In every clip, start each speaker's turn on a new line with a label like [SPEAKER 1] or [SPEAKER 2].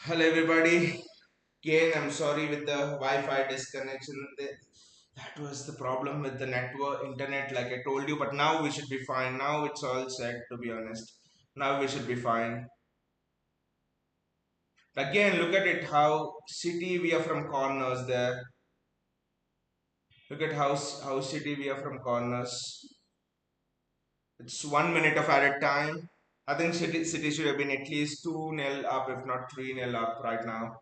[SPEAKER 1] Hello everybody. Again, I'm sorry with the Wi-Fi disconnection. That was the problem with the network, internet, like I told you. But now we should be fine. Now it's all set. To be honest, now we should be fine. Again, look at it. How city we are from corners there. Look at how city we are from corners. It's 1 minute of added time. I think city should have been at least 2-0 up, if not 3-0 up right now.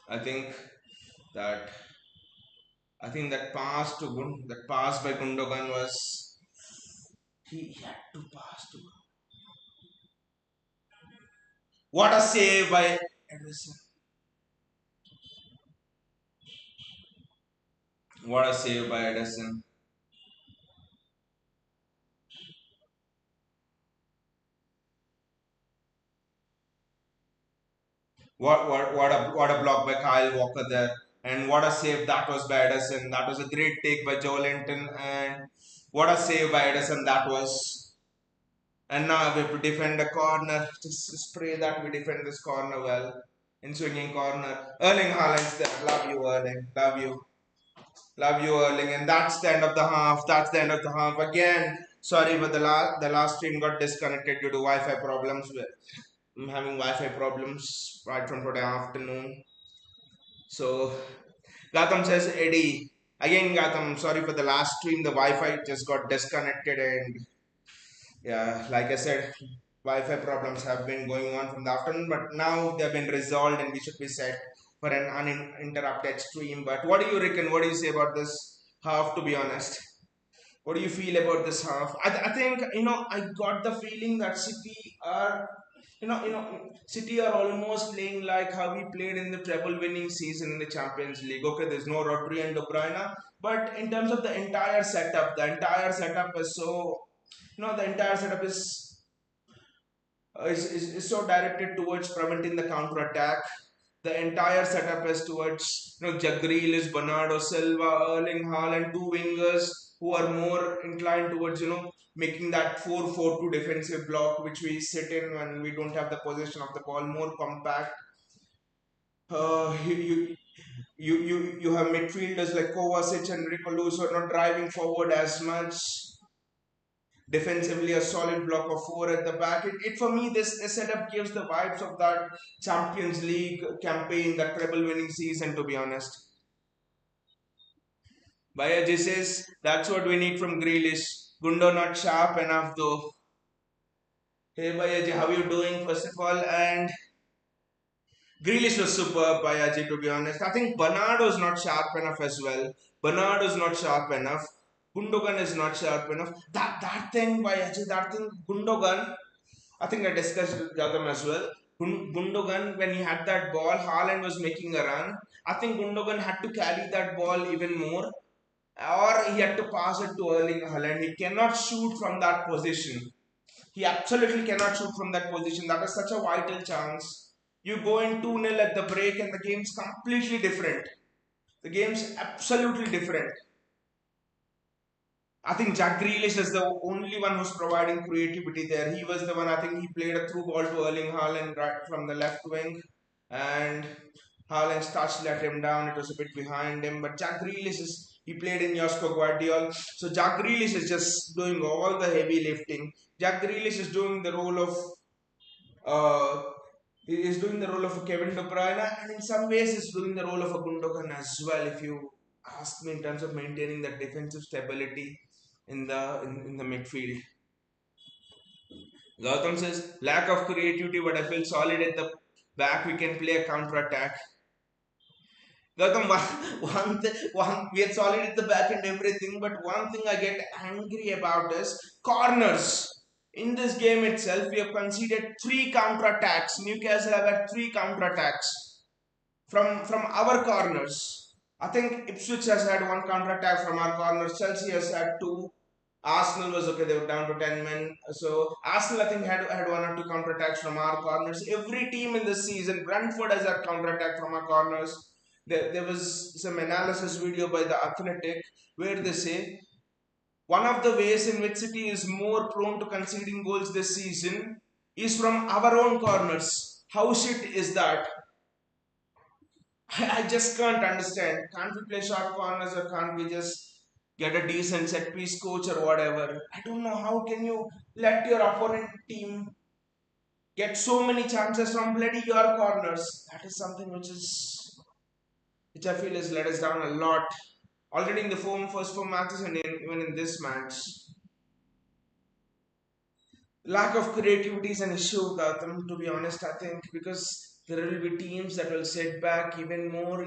[SPEAKER 1] I think that that pass by Gundogan was he had to pass to. What a save by Ederson! What a save by Ederson! What a block by Kyle Walker there, and what a save that was by Ederson. That was a great take by Joe Linton, and what a save by Ederson that was. And now we have to defend a corner. Just pray that we defend this corner well. In swinging corner, Erling Haaland's there. Love you, Erling. Love you. Love you, Erling. And that's the end of the half. That's the end of the half. Again, sorry, but the last stream got disconnected due to Wi-Fi problems. I'm having Wi-Fi problems right from today afternoon. So Gatham says, Eddie. Again, Gatham, sorry for the last stream. The Wi-Fi just got disconnected, and yeah, like I said, Wi-Fi problems have been going on from the afternoon, but now they've been resolved and we should be set for an uninterrupted stream. But what do you reckon? What do you say about this half? To be honest, what do you feel about this half? I think I got the feeling that City are City are almost playing like how we played in the treble-winning season in the Champions League. Okay, there's no Rodri and De Bruyne, but in terms of the entire setup is so the entire setup is so directed towards preventing the counter attack. The entire setup is towards Jack Grealish, Bernardo Silva, Erling Haaland, two wingers who are more inclined towards making that 4-4-2 defensive block which we sit in when we don't have the possession of the ball, more compact. Uh, you, you you have midfielders like Kovacic and Rico who are not driving forward as much. Defensively, a solid block of four at the back. It for me, this setup gives the vibes of that Champions League campaign, that treble winning season, to be honest. Bayaji says that's what we need from Grealish. Gundo not sharp enough though. Hey Bayaji, how you doing first of all? And Grealish was superb, Bayaji, to be honest. I think Bernardo's not sharp enough as well. Bernardo's not sharp enough. Gundogan is not sharp enough. That thing, Bayaji, that thing, Gundogan. I think I discussed with Gautam as well. Gundogan, when he had that ball, Haaland was making a run. I think Gundogan had to carry that ball even more, or he had to pass it to Erling Haaland. He cannot shoot from that position. He absolutely cannot shoot from that position. That is such a vital chance. You go in 2-0 at the break, and the game's completely different. The game's absolutely different. I think Jack Grealish is the only one who's providing creativity there. He was the one, I think he played a through ball to Erling Haaland right from the left wing, and Haaland's touch let him down. It was a bit behind him, but Jack Grealish he played in Josko Guardiola. So Jack Grealish is just doing all the heavy lifting. Jack Grealish is doing the role of uh, he is doing the role of a Kevin De Bruyne, and in some ways is doing the role of a Gundogan as well. If you ask me in terms of maintaining that defensive stability in the midfield. Gautam says lack of creativity, but I feel solid at the back. We can play a counter attack. Gautam, we are solid at the back and everything, but one thing I get angry about is corners. In this game itself, we have conceded three counter attacks. Newcastle have had three counter attacks from our corners. I think Ipswich has had one counter attack from our corners. Chelsea has had two. Arsenal was okay, they were down to 10 men. So Arsenal, I think, had one or two counter attacks from our corners. Every team in this season, Brentford has had counter attack from our corners. There was some analysis video by the Athletic where they say one of the ways in which City is more prone to conceding goals this season is from our own corners. How shit is that? I just can't understand. Can't we play short corners, or can't we just get a decent set piece coach or whatever? I don't know. How can you let your opponent team get so many chances from bloody your corners? That is something which I feel has let us down a lot. Already in the first four matches, and even in this match, lack of creativity is an issue, Gautam. To be honest, I think because there will be teams that will set back even more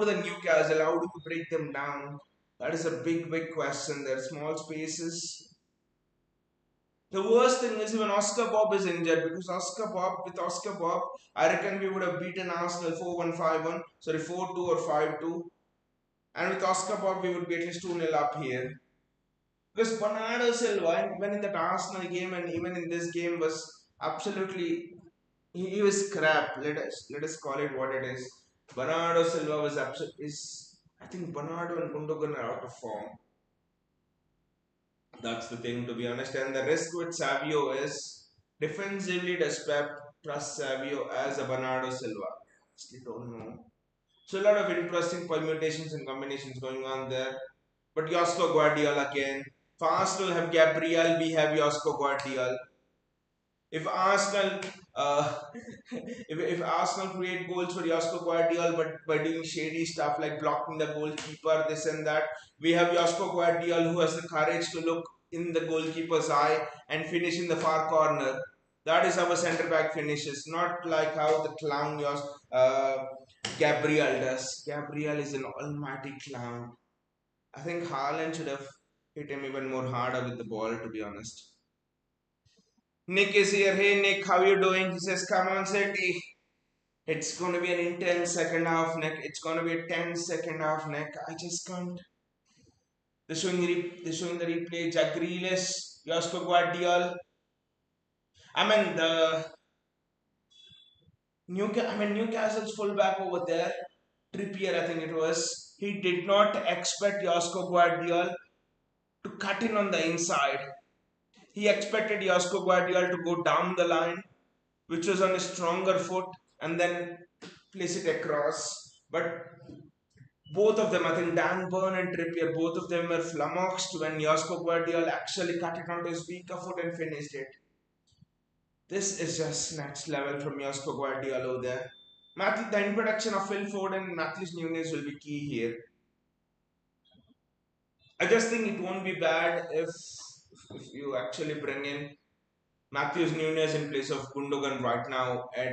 [SPEAKER 1] than Newcastle. How do you break them down? That is a big question. There are small spaces. The worst thing is even Oscar Bob is injured, because with Oscar Bob, I reckon we would have beaten Arsenal 4-1, 5-1, sorry, 4-2 or 5-2. And with Oscar Bob, we would be at least 2-0 up here. Because Bernardo Silva, when in that Arsenal game and even in this game, was absolutely, he was crap. Let us call it what it is. Bernardo Silva was absolutely is, I think Bernardo and Gundogan are out of form. That's the thing, to be honest. And the risk with Savio is defensively, does Pep trust Savio as a Bernardo Silva? Still don't know. So a lot of interesting permutations and combinations going on there. But Josko Guardiola again. For Arsenal have Gabriel, we have Josko Guardiola. If Arsenal uh, if Arsenal create goals for Josko Guardiola, but by doing shady stuff like blocking the goalkeeper, this and that, we have Josko Guardiola who has the courage to look in the goalkeeper's eye and finish in the far corner. That is how a centre back finishes, not like how the clown Gabriel does. Gabriel is an almighty clown. I think Haaland should have hit him even more harder with the ball, to be honest. Nick is here. Hey Nick, how you doing? He says, come on, City. It's going to be an intense second half, Nick. It's going to be a tense second half, Nick. I just can't. They're showing the replay. Jack Grealish, Josko Guardiola. I mean, Newcastle's fullback over there, Trippier, I think it was. He did not expect Josko Guardiola to cut in on the inside. He expected Josko Guardiola to go down the line, which was on a stronger foot, and then place it across. But both of them, I think Dan Burn and Trippier, both of them were flummoxed when Josko Guardiola actually cut it onto his weaker foot and finished it. This is just next level from Josko Guardiola over there. The introduction of Phil Foden and Matthews Nunes will be key here. I just think it won't be bad if you actually bring in Matthews Nunes in place of Gundogan right now at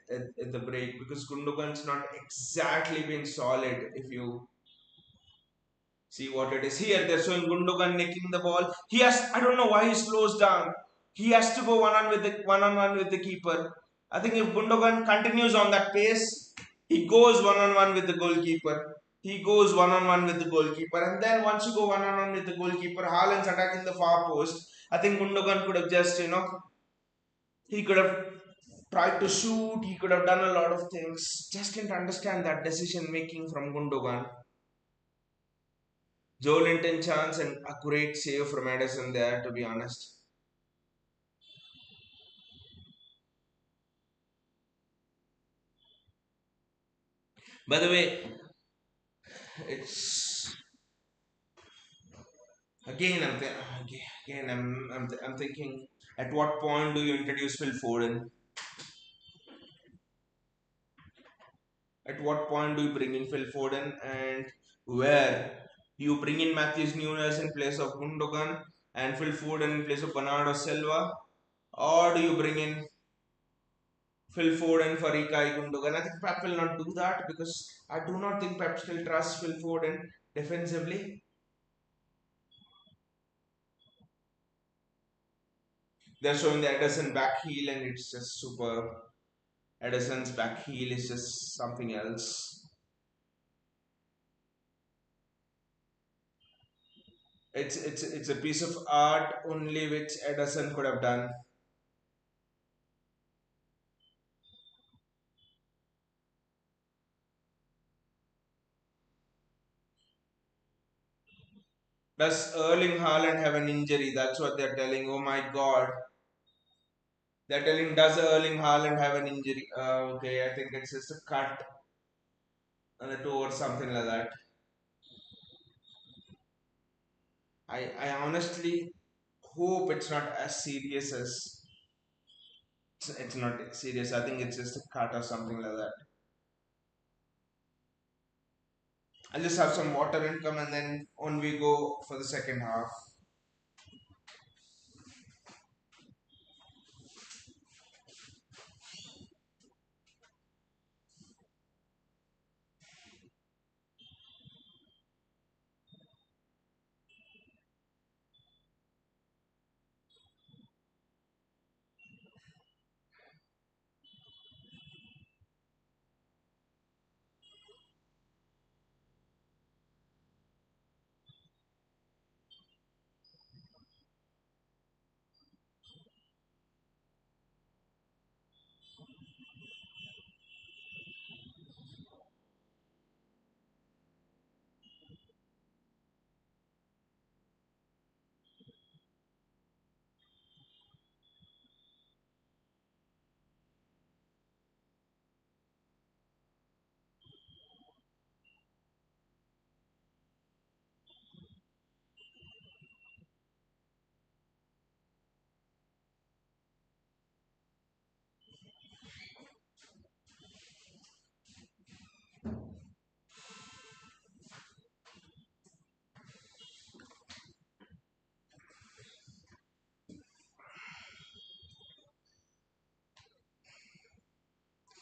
[SPEAKER 1] the break, because Gundogan's not exactly been solid. If you see what it is here, they're showing Gundogan nicking the ball. I don't know why he slows down. He has to go one on one with the keeper. I think if Gundogan continues on that pace, he goes one on one with the goalkeeper. He goes one on one with the goalkeeper, and then once you go one on one with the goalkeeper, Haaland's attacking the far post. I think Gundogan could have just, he could have tried to shoot, he could have done a lot of things. Just didn't understand that decision making from Gundogan. Joelinton chance and a great save from Edison there, to be honest. By the way, it's again I'm thinking, at what point do you introduce Phil Foden? At what point do you bring in Phil Foden, and where do you bring in Matthews Nunes in place of Gundogan and Phil Foden in place of Bernardo Silva, or do you bring in Phil Foden for Ilkay Gundogan? I think Pep will not do that, because I do not think Pep still trusts Phil Foden defensively. They're showing the Edison back heel, and it's just superb. Edison's back heel is just something else. It's a piece of art only which Edison could have done. Does Erling Haaland have an injury? That's what they're telling. Oh my God. They're telling, does Erling Haaland have an injury? Okay, I think it's just a cut on the toe or something like that. I honestly hope it's not as serious as it's not serious. I think it's just a cut or something like that. I'll just have some water and come and then on we go for the second half.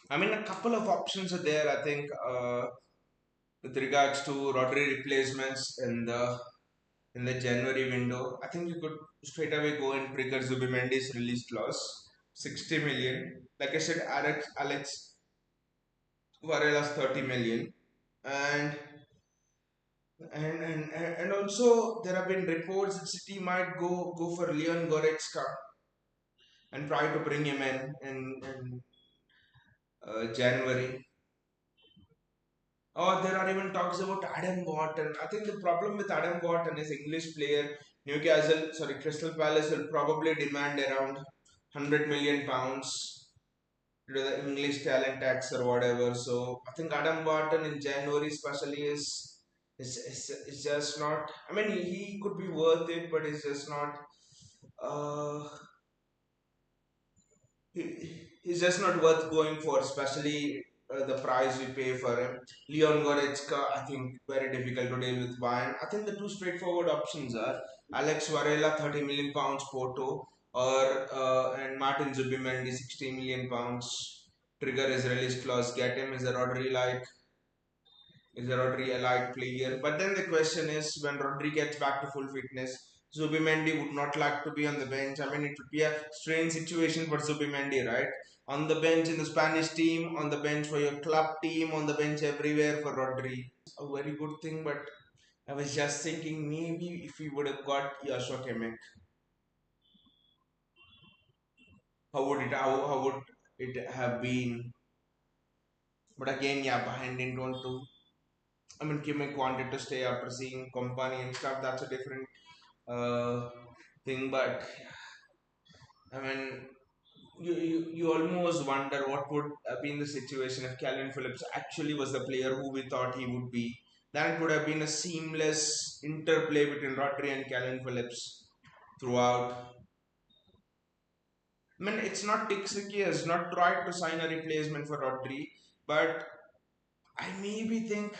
[SPEAKER 1] I mean, a couple of options are there. I think with regards to Rodri replacements in the January window, I think you could straight away go and trigger Zubimendi's release clause, 60 million. Like I said, Alex Varela's 30 million, and and also there have been reports that City might go for Leon Goretzka and try to bring him in January. Or there are even talks about Adam Wharton. I think the problem with Adam Wharton is English player. Crystal Palace will probably demand around 100 million pounds to the English talent tax or whatever. So I think Adam Wharton in January especially is just not. I mean, he could be worth it, but it's just not. Uh, he's just not worth going for, especially the price we pay for him. Leon Goretzka, I think very difficult to deal with Bayern. I think the two straightforward options are Alex Varela, 30 million pounds Porto, or and Martin Zubimendi, 60 million pounds. Trigger his release clause, get him. Is a Rodri a light player? But then the question is, when Rodri gets back to full fitness, Zubimendi would not like to be on the bench. I mean, it would be a strange situation for Zubimendi, right? On the bench in the Spanish team, on the bench for your club team, on the bench everywhere for Rodri. A very good thing, but I was just thinking maybe if we would have got Joshua Kimmich, how would it have been? But again, yeah, behind didn't want to. I mean, Kimmich wanted to stay after seeing company and stuff. That's a different uh, thing. But I mean, you almost wonder what would have been the situation if Calvin Phillips actually was the player who we thought he would be. Then it would have been a seamless interplay between Rodri and Calvin Phillips throughout. I mean, it's not Tixiki has not tried to sign a replacement for Rodri, but I maybe think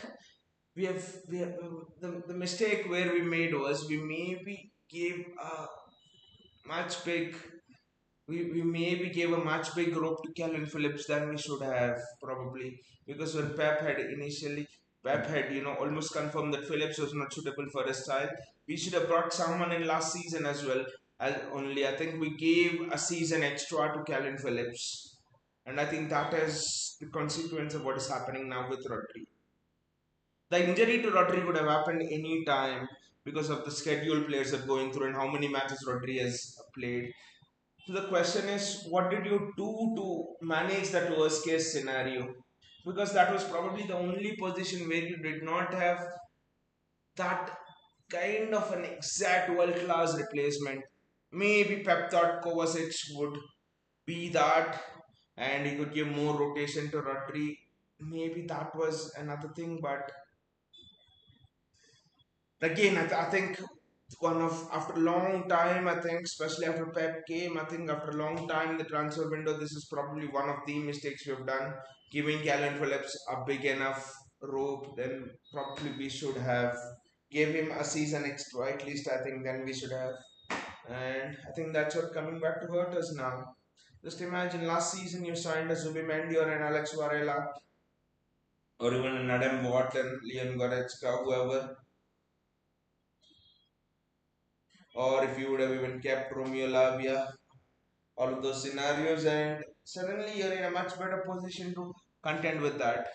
[SPEAKER 1] we have the mistake where we made was we maybe gave a much big we maybe gave a much big rope to Calvin Phillips than we should have probably, because when Pep had almost confirmed that Phillips was not suitable for his style. We should have brought someone in last season as well. As only I think we gave a season extra to Calvin Phillips, and I think that is the consequence of what is happening now with Rodri. The injury to Rodri could have happened any time because of the schedule players are going through and how many matches Rodri has played. So the question is, what did you do to manage that worst case scenario? Because that was probably the only position where you did not have that kind of an exact world class replacement. Maybe Pep thought Kovacic would be that and he could give more rotation to Rodri. Maybe that was another thing, but again, I think one of after a long time, I think, especially after Pep came, I think after a long time in the transfer window, this is probably one of the mistakes we have done. Giving Calvin Phillips a big enough rope, then probably we should have gave him a season extra at least. I think then we should have, and I think that's what coming back to hurt us now. Just imagine last season you signed a Zubimendi or an Alex Varela or even an Adam Wharton, Leon Goretzka, whoever, or if you would have even kept Romeo Lavia, all of those scenarios, and suddenly you're in a much better position to contend with that.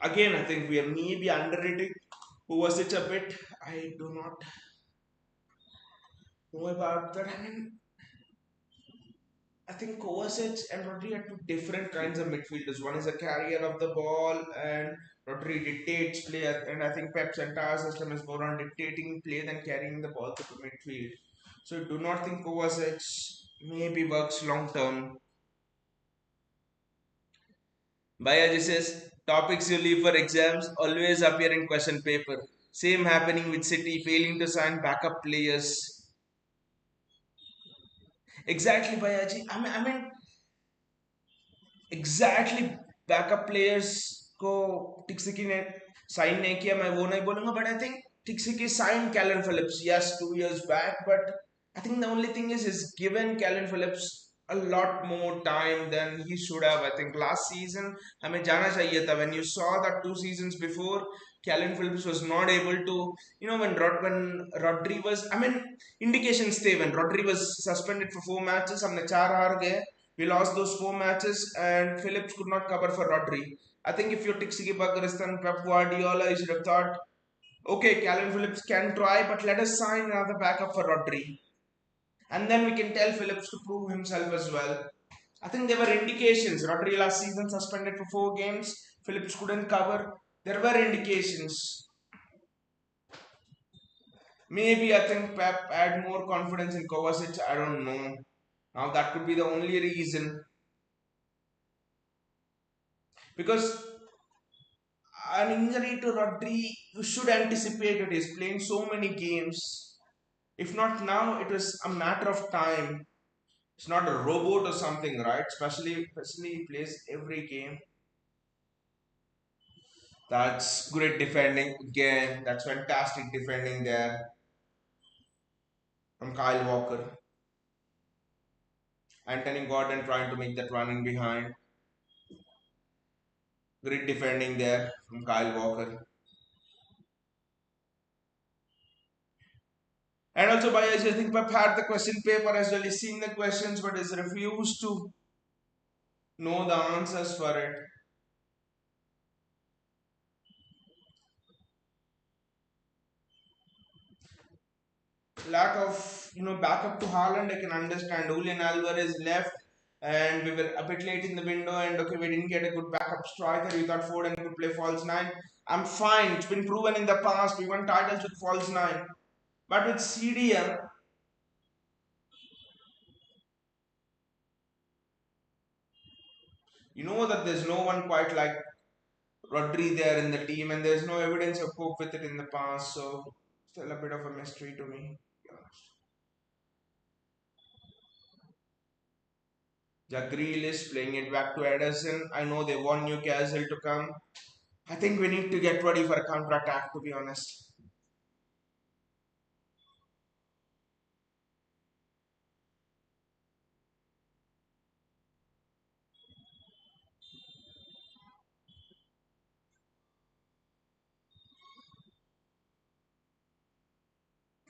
[SPEAKER 1] Again, I think we are maybe underrating who was it a bit. I do not know about that. I mean, I think Kovacic and Rodri are two different kinds of midfielders. One is a carrier of the ball, and Rodri dictates play. And I think Pep's entire system is more on dictating play than carrying the ball to the midfield. So I do not think Kovacic maybe works long term. Bayaji says topics you leave for exams always appear in question paper. Same happening with City failing to sign backup players. Exactly, Bayaji. I mean, exactly backup players को टिक्सिकी ने sign नहीं किया मैं वो नहीं बोलूंगा but I think टिक्सिकी sign कैलन Philips yes 2 years back but I think the only thing is given Calvin Phillips a lot more time than he should have. I think last season हमें जाना चाहिए था. When you saw that 2 seasons before, Calvin Phillips was not able to, when Rodri was, I mean, indications थे when Rodri was suspended for 4 matches, हमने 4 हार गए. We lost those 4 matches, and Phillips could not cover for Rodri. I think if you're Tixiki Bakaristan, Pep Guardiola, you should have thought, okay, Calvin Phillips can try, but let us sign another backup for Rodri. And then we can tell Phillips to prove himself as well. I think there were indications. Rodri last season suspended for 4 games. Phillips couldn't cover. There were indications. Maybe I think Pep had more confidence in Kovacic. I don't know. Now that could be the only reason. Because an injury to Rodri, you should anticipate it. He's playing so many games. If not now, it is a matter of time. It's not a robot or something, right? Especially he plays every game. That's great defending again. That's fantastic defending there from Kyle Walker. Anthony Gordon trying to make that running behind. Great defending there from Kyle Walker. And also by I think Pep had the question paper as well. He's seen the questions but has refused to know the answers for it. Lack of backup to Haaland, I can understand. Julian Alvarez left, and we were a bit late in the window, and okay, we didn't get a good backup striker. We thought Foden could play false nine. I'm fine. It's been proven in the past. We won titles with false nine, but with CDM, you know that there's no one quite like Rodri there in the team, and there's no evidence of cope with it in the past. So still a bit of a mystery to me. Jack Grealish playing it back to Ederson. I know they want Newcastle to come. I think we need to get ready for a counter attack, to be honest.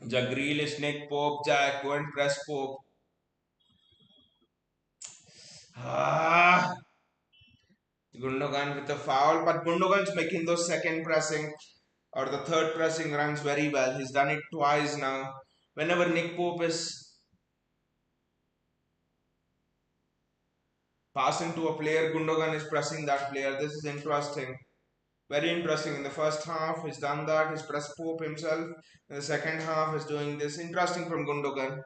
[SPEAKER 1] Jack Grealish, Nick Pope, go and press Pope. Ah. Gundogan with a foul, but Gundogan's making those second pressing or the third pressing runs very well. He's done it twice now. Whenever Nick Pope is passing to a player, Gundogan is pressing that player. This is interesting. Very interesting. In the first half, he's done that. He's pressed Pope himself. In the second half, he's doing this. Interesting from Gundogan.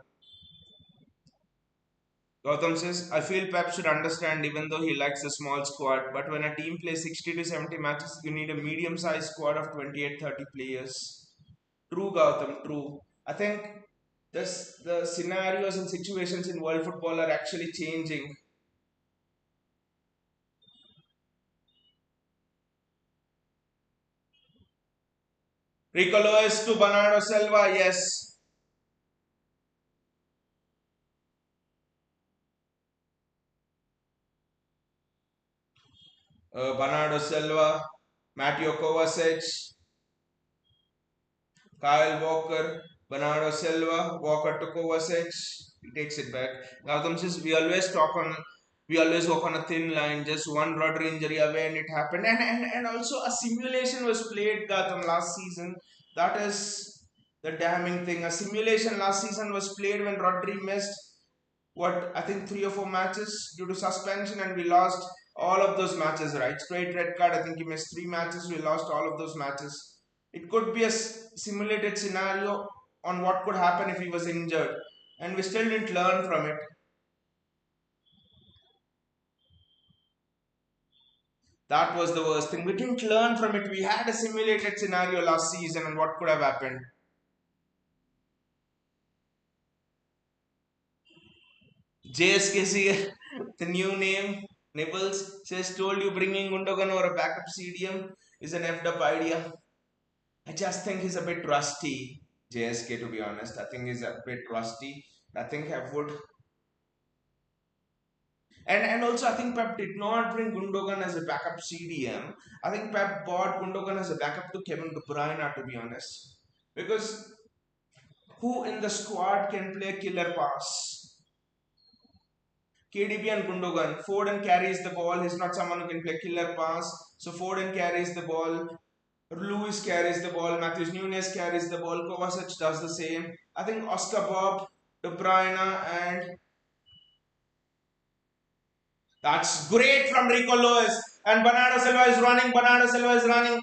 [SPEAKER 1] Gautam says, I feel Pep should understand even though he likes a small squad, but when a team plays 60 to 70 matches, you need a medium sized squad of 28-30 players. True, Gautam, true. I think the scenarios and situations in world football are actually changing. Rico Lewis to Bernardo Silva, yes. Bernardo Silva, Matteo Kovacic, Kyle Walker, Bernardo Silva, Walker to Kovacic. He takes it back. Gautam says we always walk on a thin line, just one Rodri injury away and it happened. And also a simulation was played, Gautam, last season. That is the damning thing. A simulation last season was played when Rodri missed what I think 3 or 4 matches due to suspension, and we lost all of those matches. Right, straight red card. I think he missed 3 matches. We lost all of those matches. It could be a simulated scenario on what could happen if he was injured, and we still didn't learn from it. That was the worst thing. We didn't learn from it. We had a simulated scenario last season, and what could have happened. JSKC, the new name, Nibbles says, told you bringing Gundogan or a backup CDM is an effed up idea. I just think he's a bit rusty, JSK, to be honest. I think he's a bit rusty. I think I would. And also, I think Pep did not bring Gundogan as a backup CDM. I think Pep bought Gundogan as a backup to Kevin De Bruyne, to be honest. Because who in the squad can play killer pass? KDB and Gundogan. Foden carries the ball. He's not someone who can play killer pass. So Foden carries the ball. Lewis carries the ball. Matthews Nunes carries the ball. Kovacic does the same. I think Oscar Bob, De Bruyne, and that's great from Rico Lewis. And Bernardo Silva is running. Bernardo Silva is running.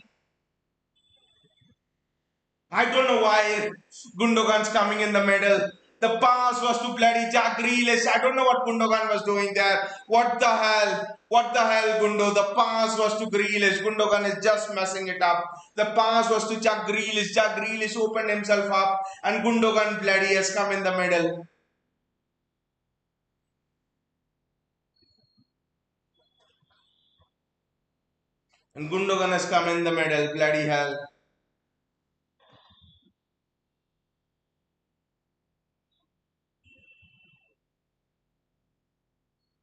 [SPEAKER 1] I don't know why Gundogan's coming in the middle. The pass was to bloody Jack Grealish. I don't know what Gundogan was doing there. What the hell? What the hell, Gundo? The pass was to Grealish. Gundogan is just messing it up. The pass was to Jack Grealish. Jack Grealish opened himself up, and Gundogan bloody has come in the middle. And Gundogan has come in the middle. Bloody hell.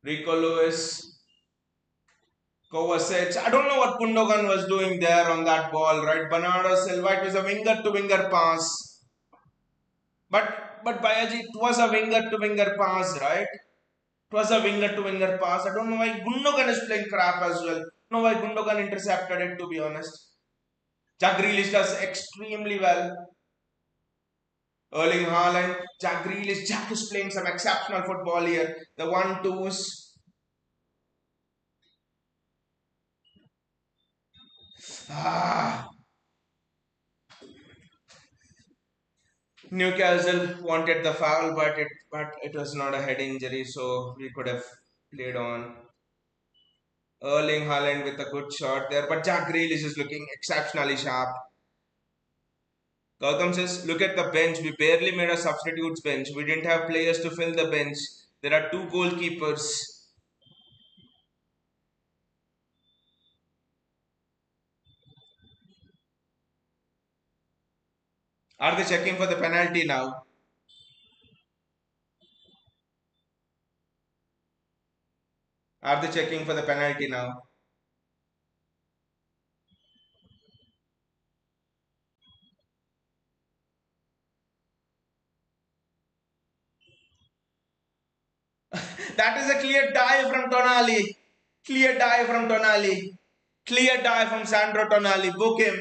[SPEAKER 1] Rico Lewis, Kovacic. I don't know what Gundogan was doing there on that ball, right? Bernardo Silva, it was a winger to winger pass. But Bayaji, it was a winger to winger pass, right? It was a winger to winger pass. I don't know why Gundogan is playing crap as well. I don't know why Gundogan intercepted it, to be honest. Jack Grealish does extremely well. Erling Haaland, Jack Grealish, Jack is playing some exceptional football here. The 1-2s. Ah, Newcastle wanted the foul, but it was not a head injury, so we could have played on. Erling Haaland with a good shot there, but Jack Grealish is looking exceptionally sharp. Gautam says, look at the bench. We barely made a substitutes bench. We didn't have players to fill the bench. There are two goalkeepers. Are they checking for the penalty now? Are they checking for the penalty now? That is a clear dive from Tonali. Clear die from Tonali. Clear die from Sandro Tonali. Book him.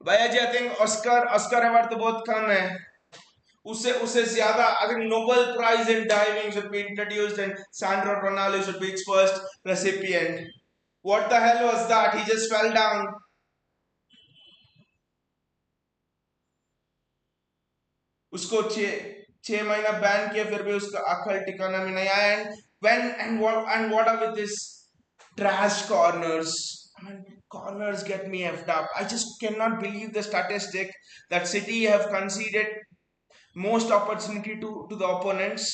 [SPEAKER 1] भैया जी I think Oscar Oscar award तो बहुत कम है उससे उससे ज्यादा I think Nobel prize in diving should be introduced and Sandro Tonali should be its first recipient. What the hell was that? He just fell down. उसको छह महीना बैन किया फिर भी उसका अकल ठिकाना में नहीं आया and when and what are with this trash corners. I mean, corners get me effed up. I just cannot believe the statistic that City have conceded most opportunity to the opponents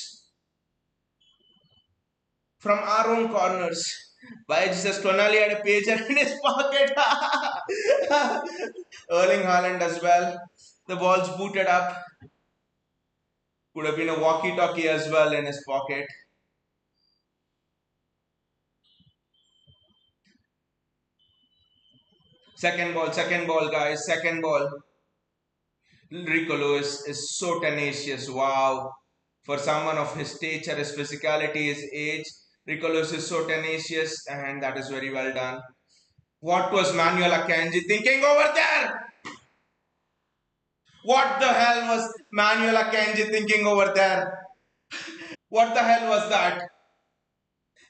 [SPEAKER 1] from our own corners. By Jesus, Tonali had a pager in his pocket. Erling Haaland as well. The ball's booted up. Could have been a walkie-talkie as well in his pocket. Second ball, guys. Second ball. Rico Lewis is so tenacious. Wow. For someone of his stature, his physicality, his age, Rico Lewis is so tenacious and that is very well done. What was Manuel Akanji thinking over there? What the hell was Manuel Akanji thinking over there? What the hell was that?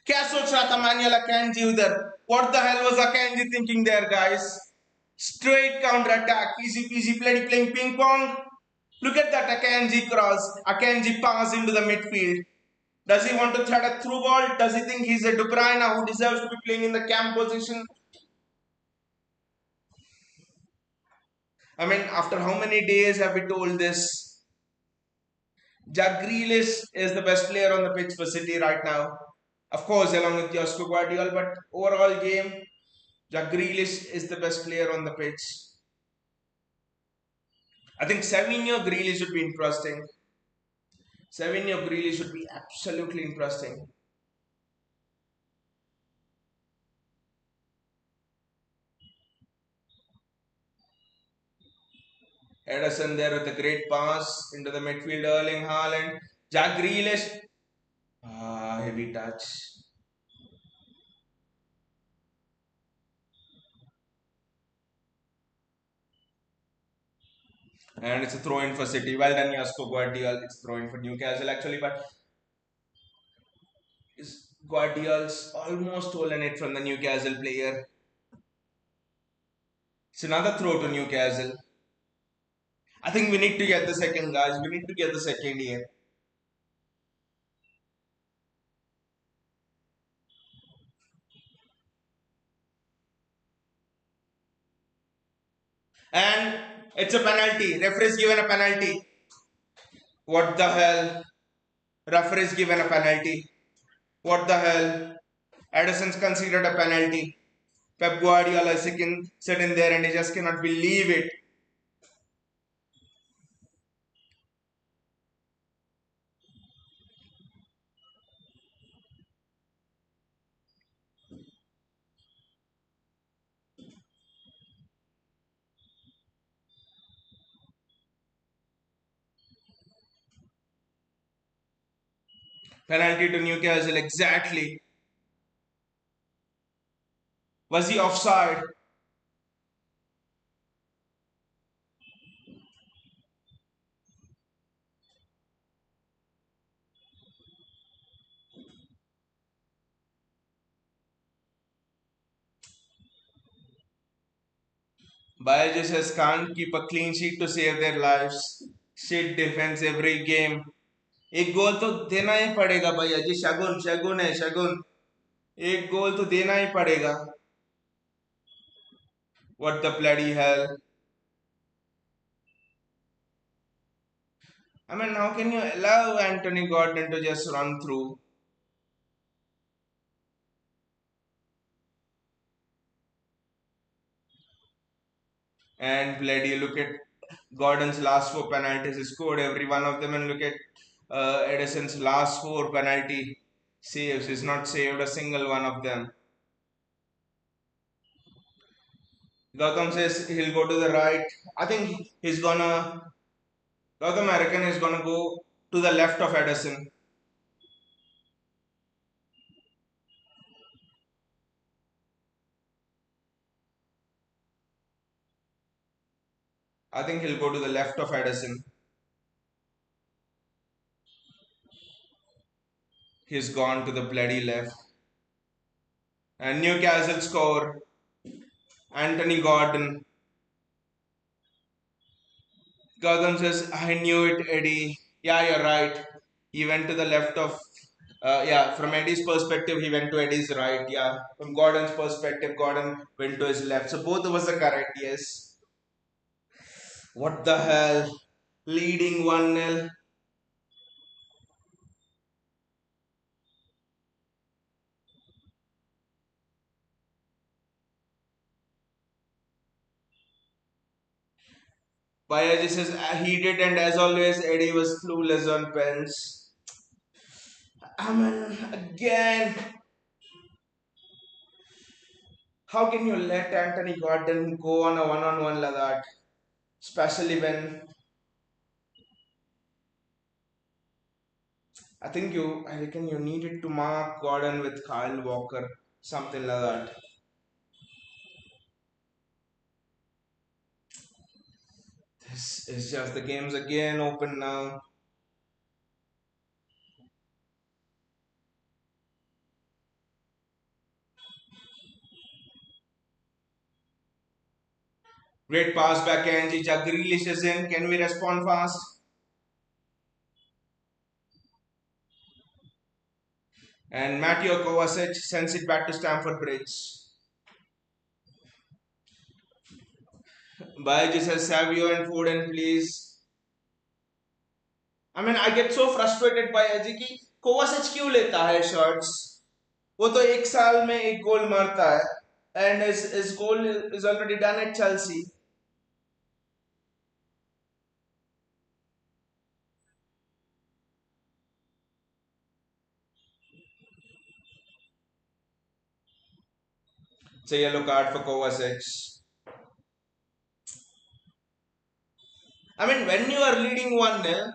[SPEAKER 1] क्या सोच रहा था manual अकेंजी उधर? What the hell was Akanji thinking there, guys? Straight counter attack, easy peasy, playing ping pong. Look at that Akanji cross. Akanji pass into the midfield. Does he want to thread a through ball? Does he think he's a De Bruyne who deserves to be playing in the camp position? I mean, after how many days have we told this? Jack Grealish is the best player on the pitch for City right now. Of course, along with Josko Guardiola, but overall game, Jack Grealish is the best player on the pitch. I think Savinho Grealish should be interesting. Savinho Grealish should be absolutely interesting. Ederson there with a great pass into the midfield, Erling Haaland. Jack Grealish. Heavy touch. And it's a throw in for City. Well done, Josko Guardiola. It's throw in for Newcastle actually, but Guardiola's almost stolen it from the Newcastle player. It's another throw to Newcastle. I think we need to get the second, guys. We need to get the second here. And it's a penalty. Referee's given a penalty. What the hell? Referee's given a penalty. What the hell? Edison's considered a penalty. Pep Guardiola is sitting there and he just cannot believe it. Penalty to Newcastle, exactly. Was he offside? Biology says can't keep a clean sheet to save their lives. Shit defense every game. एक गोल तो देना ही पड़ेगा भैया जी. शगुन शगुन है शगुन. एक गोल तो देना ही पड़ेगा. What the bloody hell? I mean, how can you allow Anthony Gordon to just run through? And bloody look at Gordon's last four penalties. He scored every one of them, and look at Edison's last four penalty saves. He's not saved a single one of them. Gautam says he'll go to the right. I think he's gonna. Gautam I reckon is gonna go to the left of Edison. I think he'll go to the left of Edison. He's gone to the bloody left. And Newcastle score. Anthony Gordon. Gautam says, I knew it, Eddie. Yeah, you're right. He went to the left of, yeah, from Eddie's perspective, he went to Eddie's right. Yeah, from Gordon's perspective, Gordon went to his left. So both of us are correct, yes. What the hell? Leading 1-0. Bayaji says, he did, and as always, Eddie was clueless on pens. I mean, again, how can you let Anthony Gordon go on a one-on-one like that? Especially when I reckon you needed to mark Gordon with Kyle Walker, something like that. This is just the game's again open now. Great pass back, Angie. Jack Grealish is in. Can we respond fast? And Mateo Kovacic sends it back to Stamford Bridge. Bayaji says Savio and Foden, please. I mean, I get so frustrated by Aji कि कोवासिच क्यों लेता है shots. वो तो एक साल में एक गोल मारता है. And his goal is already done at Chelsea. It's a yellow card for Kovacic. I mean, when you are leading 1-0,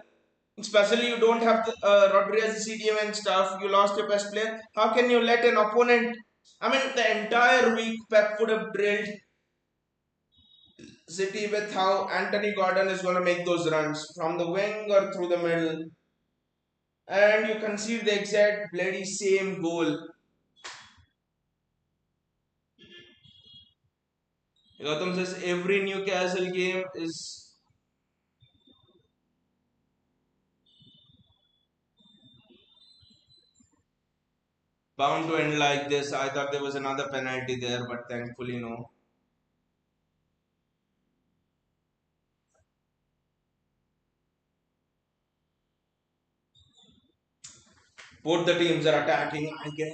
[SPEAKER 1] especially you don't have Rodri as a CDM and stuff, you lost your best player. How can you let an opponent? I mean, the entire week Pep would have drilled City with how Anthony Gordon is going to make those runs from the wing or through the middle. And you concede the exact bloody same goal. Gautam says every Newcastle game is bound to end like this. I thought there was another penalty there, but thankfully no. Both the teams are attacking. I guess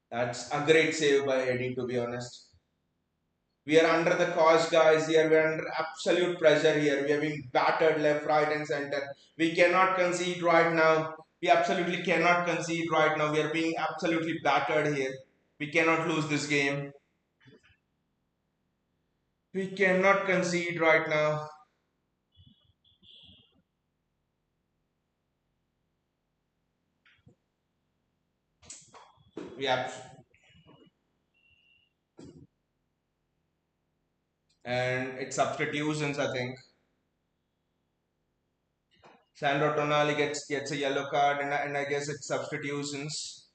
[SPEAKER 1] that's a great save by Eddie, to be honest. We are under the cosh, guys. Here we are under absolute pressure. Here we are being battered left, right, and center. We cannot concede right now. We absolutely cannot concede right now. We are being absolutely battered here. We cannot lose this game. We cannot concede right now. We have, and it's substitutions. I think Sandro Tonali gets a yellow card, and I guess it's substitutions.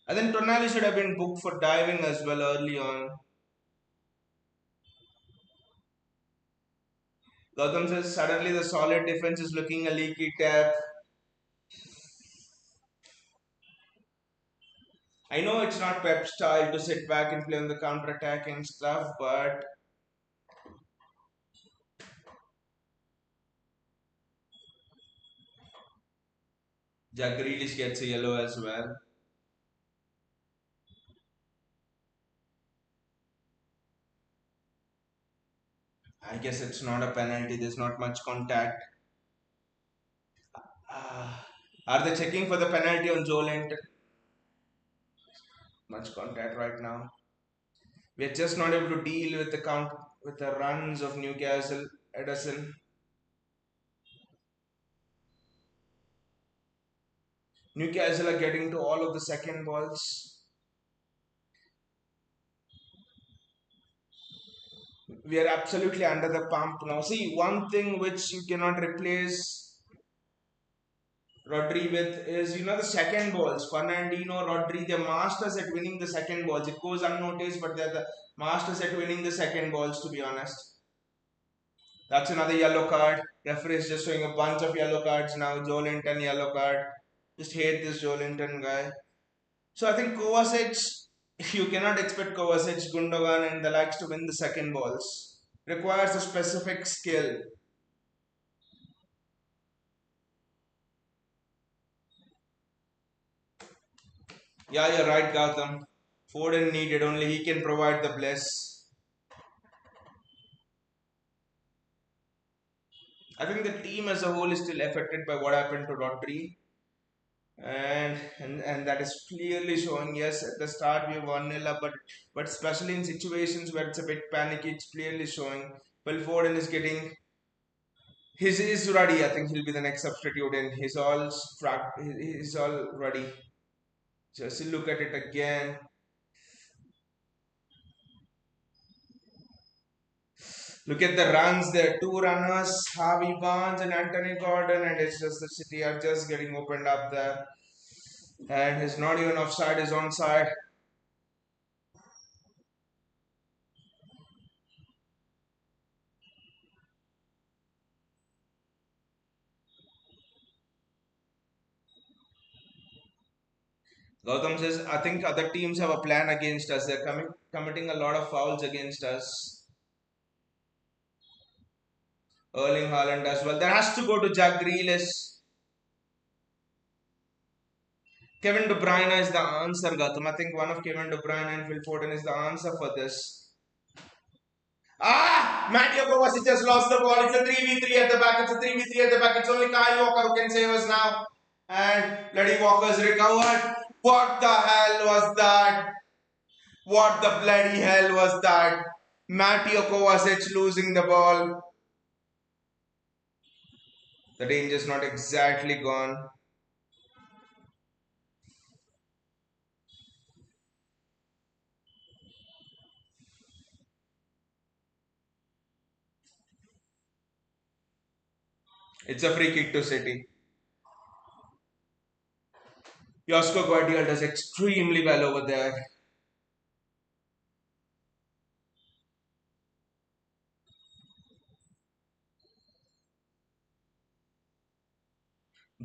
[SPEAKER 1] I think Tonali should have been booked for diving as well early on. Gautam says suddenly the solid defense is looking a leaky tap. I know it's not Pep style to sit back and play on the counter attack and stuff, but Jack Grealish gets a yellow as well. I guess it's not a penalty. There's not much contact. Uh, are they checking for the penalty on Joel and much contact right now? We are just not able to deal with the count with the runs of Newcastle. Edison. Newcastle are getting to all of the second balls. We are absolutely under the pump now. See, one thing which you cannot replace Rodri with is, the second balls. Fernandino, Rodri, they're masters at winning the second balls. It goes unnoticed, but they're the masters at winning the second balls, to be honest. That's another yellow card. Referee is just showing a bunch of yellow cards now. Joe Linton, yellow card. Just hate this Joe Linton guy. So I think Kovacic, you cannot expect Kovacic, Gundogan, and the likes to win the second balls. Requires a specific skill. Yeah, you're right, Gautam. Foden needed, only he can provide the bliss. I think the team as a whole is still affected by what happened to Rodri. And that is clearly showing. Yes, at the start we were 1-0 up, but especially in situations where it's a bit panicky, it's clearly showing. Phil Foden is getting he's ready. I think he'll be the next substitute, and he's all ready. Just look at it again. Look at the runs. There are two runners, Harvey Barnes and Anthony Gordon, and it's just the City are just getting opened up there. And he's not even offside, he's onside. Gautam says, I think other teams have a plan against us. They're committing a lot of fouls against us. Erling Haaland as well. There has to go to Jack Grealish. Kevin De Bruyne is the answer, Gautam. I think one of Kevin De Bruyne and Phil Foden is the answer for this. Mateo Kovacic just lost the ball. It's a 3v3 at the back. It's a 3v3 at the back. It's only Kyle Walker who can save us now. And bloody Walker's recovered. What the hell was that? What the bloody hell was that? Mateo Kovacic losing the ball. The danger's not exactly gone. It's a free kick to City. Josko Guardiola does extremely well over there.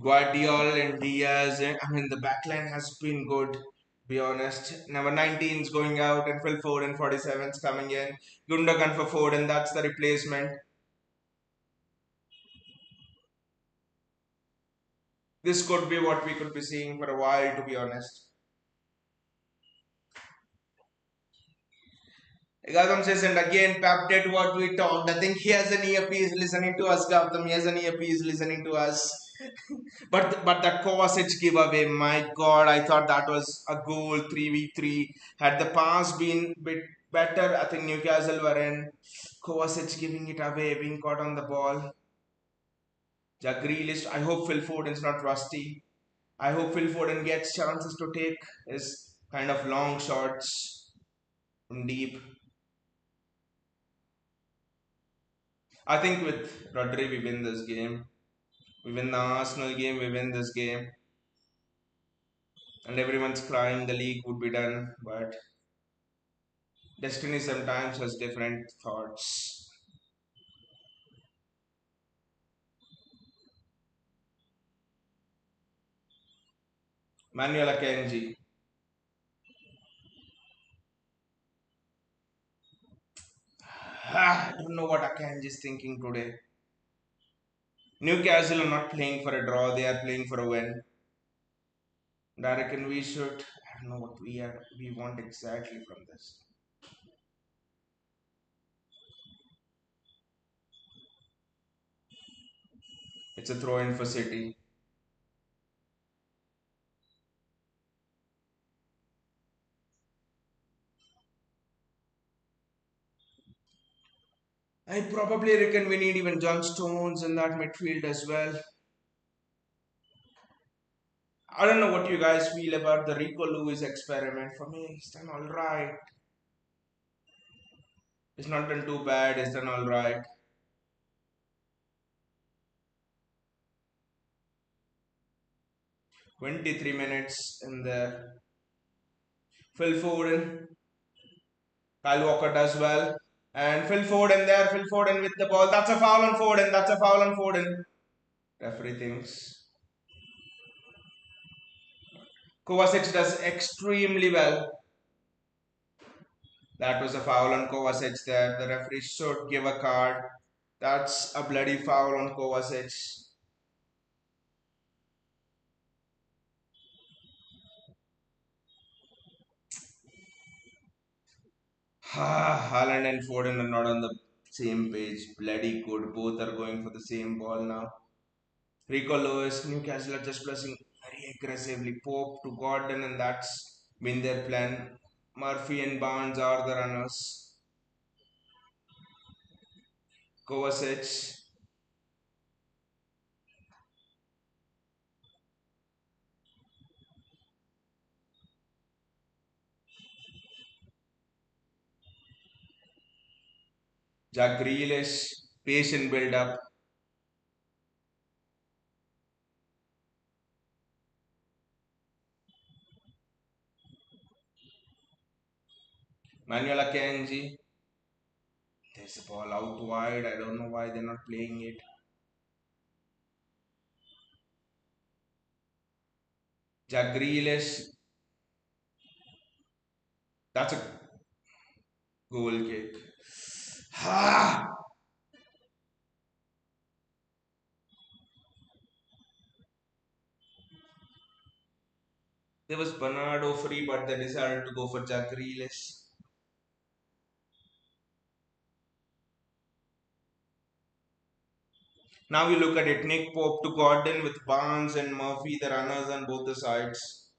[SPEAKER 1] Guardiola and Diaz, I mean, the backline has been good, to be honest. Number 19 is going out and Phil Foden 47 is coming in. Gundogan for Foden, that's the replacement. This could be what we could be seeing for a while, to be honest. Gautam says, and again, Pep did what we talked. I think he has an earpiece listening to us, Gautam. He has an earpiece listening to us. But that Kovacic giveaway, my God, I thought that was a goal 3v3. Had the pass been bit better, I think Newcastle were in. Kovacic giving it away, being caught on the ball. Jack Grealish, I hope Phil Foden's not rusty. I hope Phil Foden gets chances to take his kind of long shots from deep. I think with Rodri we win this game. We win the Arsenal game, we win this game. And everyone's crying the league would be done, but destiny sometimes has different thoughts. Manuel Akanji. I don't know what Akanji is thinking today. Newcastle are not playing for a draw, they are playing for a win. And I reckon we should, I don't know what we want exactly from this. It's a throw in for City. I probably reckon we need even John Stones in that midfield as well. I don't know what you guys feel about the Rico Lewis experiment. For me, it's done alright. It's not done too bad. It's done all right. 23 minutes in there. Phil Foden, Kyle Walker does well. And Phil Foden there, Phil Foden with the ball. That's a foul on Foden. That's a foul on Foden. Referee thinks. Kovacic does extremely well. That was a foul on Kovacic there. The referee should give a card. That's a bloody foul on Kovacic. Haaland and Foden are not on the same page. Bloody good. Both are going for the same ball now. Rico Lewis, Newcastle are just pressing very aggressively. Pope to Gordon, and that's been their plan. Murphy and Barnes are the runners. Kovacic, Jack Grealish, patient build up. Manuel Akanji, there's a ball out wide. I don't know why they're not playing it. Jack Grealish, that's a goal kick. Ha! There was Bernardo free, but they decided to go for Jack Grealish. Now you look at it, Nick Pope to Gordon with Barnes and Murphy, the runners on both the sides.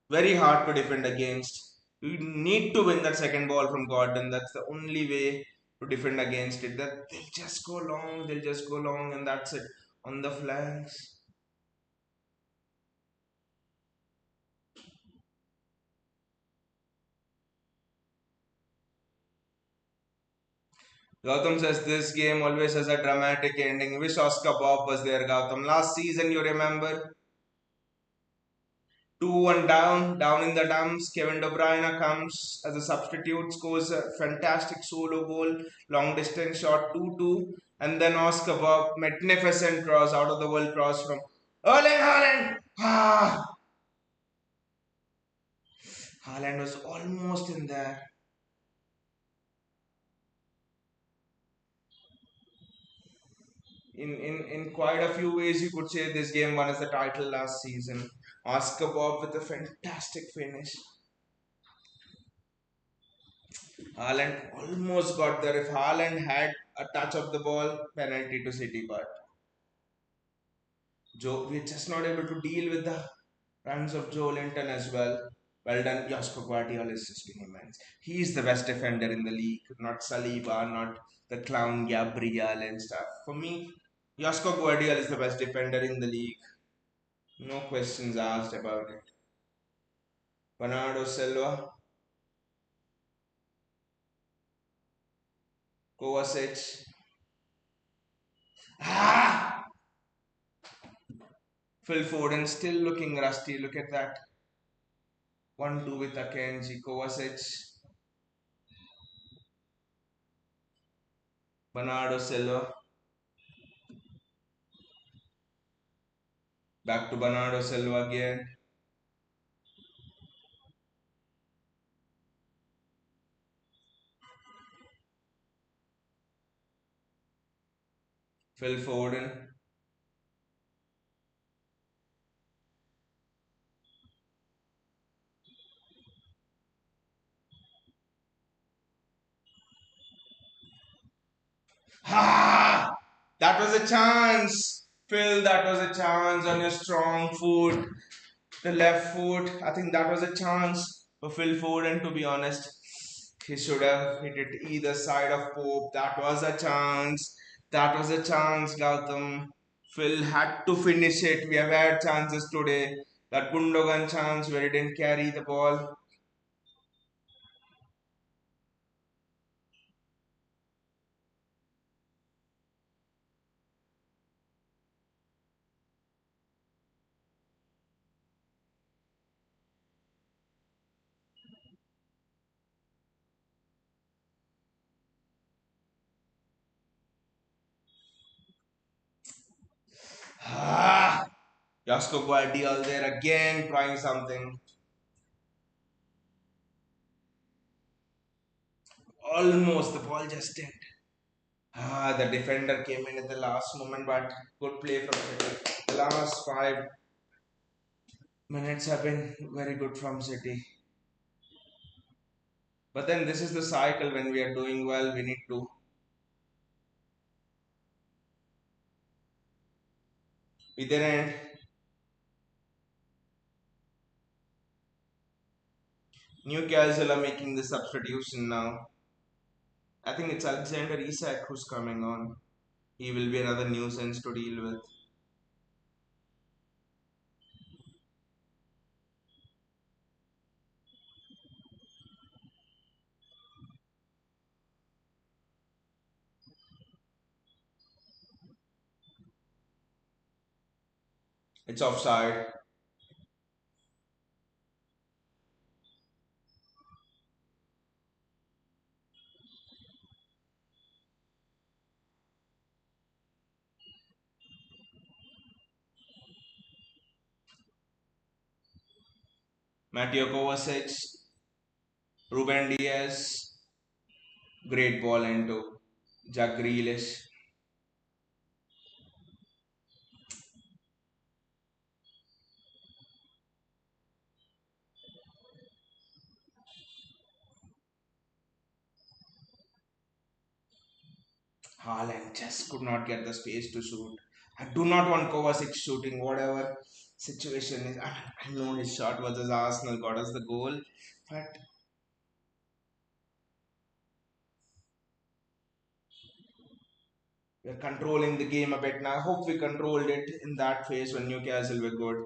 [SPEAKER 1] Very hard to defend against. You need to win that second ball from Gordon. That's the only way to defend against it. That they'll just go long, and that's it. On the flanks. Gautam says this game always has a dramatic ending. Wish Oscar Bob was there, Gautam. Last season, you remember, 2-1 down in the dumps. Kevin De Bruyne comes as a substitute, scores a fantastic solo goal, long distance shot 2-2. And then Oscar Bob, magnificent cross, out of the world cross from Erling Haaland. Haaland was almost in there. In quite a few ways, you could say this game won us the title last season. Oscar Bob with a fantastic finish. Haaland almost got there. If Haaland had a touch of the ball, penalty to City, but we're just not able to deal with the runs of Joe Linton as well. Well done, Josko Guardiola is just been immense. He's the best defender in the league, not Saliba, not the clown Gabriel and stuff. For me, Josko Guardiola is the best defender in the league. No questions asked about it. Bernardo Silva, Kovacic. Ah! Phil Foden still looking rusty. Look at that. 1-2 with Akanji, Kovacic, Bernardo Silva. Back to Bernardo Silva again. Phil Foden. Ha! That was a chance. Phil, that was a chance on your strong foot, the left foot. I think that was a chance for Phil Foden, to be honest. He should have hit it either side of Pope. That was a chance. That was a chance, Gautam. Phil had to finish it. We have had chances today. That Gundogan chance where he didn't carry the ball. Josko Guardiola there again trying something. Almost the ball just did. The defender came in at the last moment, but good play from City. The last 5 minutes have been very good from City. But then this is the cycle when we are doing well, we need to. We then Newcastle are making the substitution now. I think it's Alexander Isak who's coming on. He will be another nuisance to deal with. It's offside. Mateo Kovacic, Ruben Diaz, great ball into Jack Grealish. Haaland just could not get the space to shoot. I do not want Kovacic shooting whatever situation is. I know his shot versus Arsenal got us the goal, but we're controlling the game a bit now. I hope we controlled it in that phase when Newcastle were good.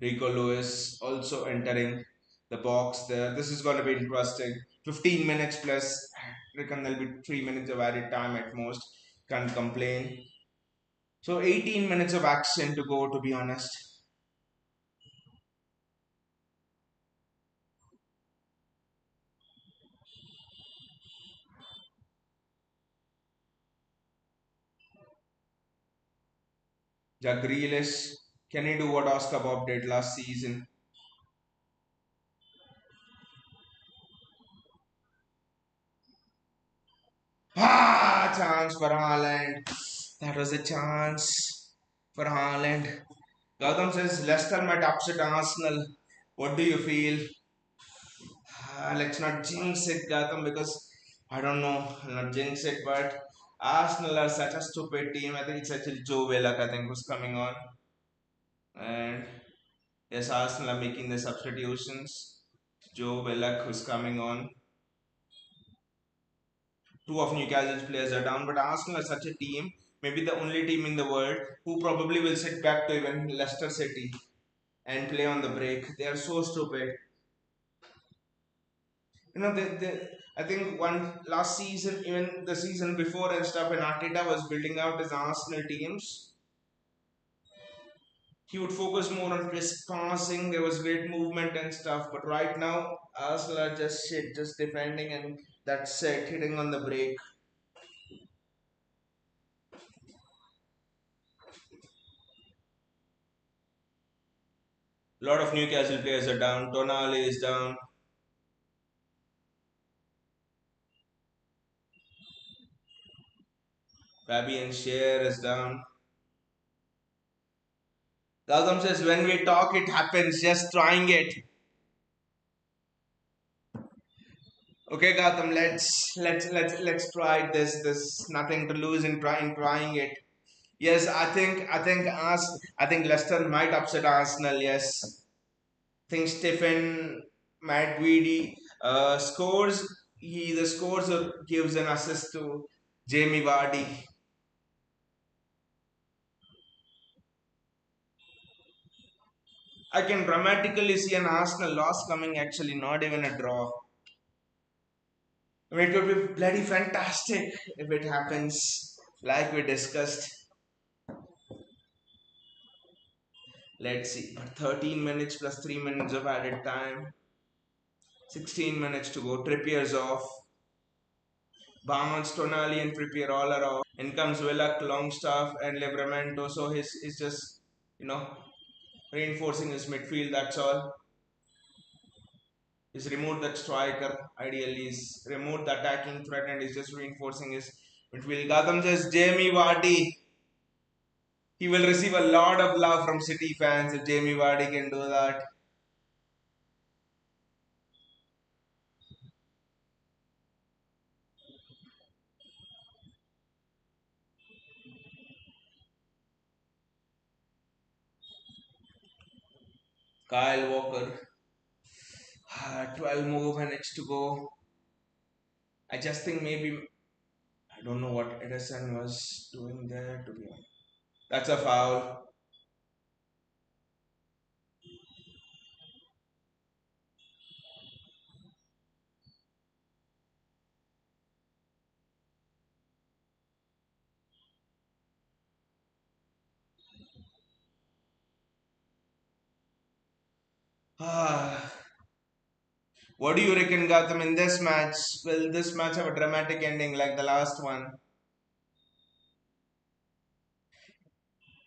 [SPEAKER 1] Rico Lewis also entering the box there. This is going to be interesting. 15 minutes plus. I reckon there'll be 3 minutes of added time at most. Can't complain. So 18 minutes of action to go, to be honest. Jack Grealish, can he do what Oscar Bob did last season? Chance for Haaland. That was a chance for Haaland. Gautam says Leicester might upset Arsenal. What do you feel? Let's not jinx it, Gautam, because I don't know, I'll not jinx it, but Arsenal are such a stupid team. I think it's actually Joe Willock, I think, who's coming on. And yes, Arsenal are making the substitutions. Joe Willock, who's coming on. Two of Newcastle's players are down, but Arsenal are such a team, maybe the only team in the world, who probably will sit back to even Leicester City and play on the break. They are so stupid. I think one last season, even the season before and stuff, when Arteta was building out his Arsenal teams, he would focus more on crisp passing. There was great movement and stuff. But right now, Arsenal are just shit, just defending and that's it, hitting on the break. A lot of Newcastle players are down. Tonali is down. Fabian Scher is down. Gautam says, when we talk, it happens. Just trying it. Okay, Gautam, let's try this. There's nothing to lose in trying it. Yes, I think Leicester might upset Arsenal. Yes, I think Stephen Madweedy scores. He the scores gives an assist to Jamie Vardy. I can dramatically see an Arsenal loss coming. Actually, not even a draw. I mean, it would be bloody fantastic if it happens, like we discussed. Let's see. But 13 minutes plus 3 minutes of added time. 16 minutes to go. Trippier's off. Bounce, Tonali and Trippier all are off. In comes Willock, Longstaff and Livramento. So he's just, you know, reinforcing his midfield, that's all. He's removed that striker. Ideally, he's removed the attacking threat and he's just reinforcing his midfield. Gotham says Jamie Vardy. He will receive a lot of love from City fans if Jamie Vardy can do that. Kyle Walker. 12 more minutes to go. I just think maybe I don't know what Edison was doing there to be honest. That's a foul. Ah, what do you reckon, Gotham, in this match? Will this match have a dramatic ending like the last one?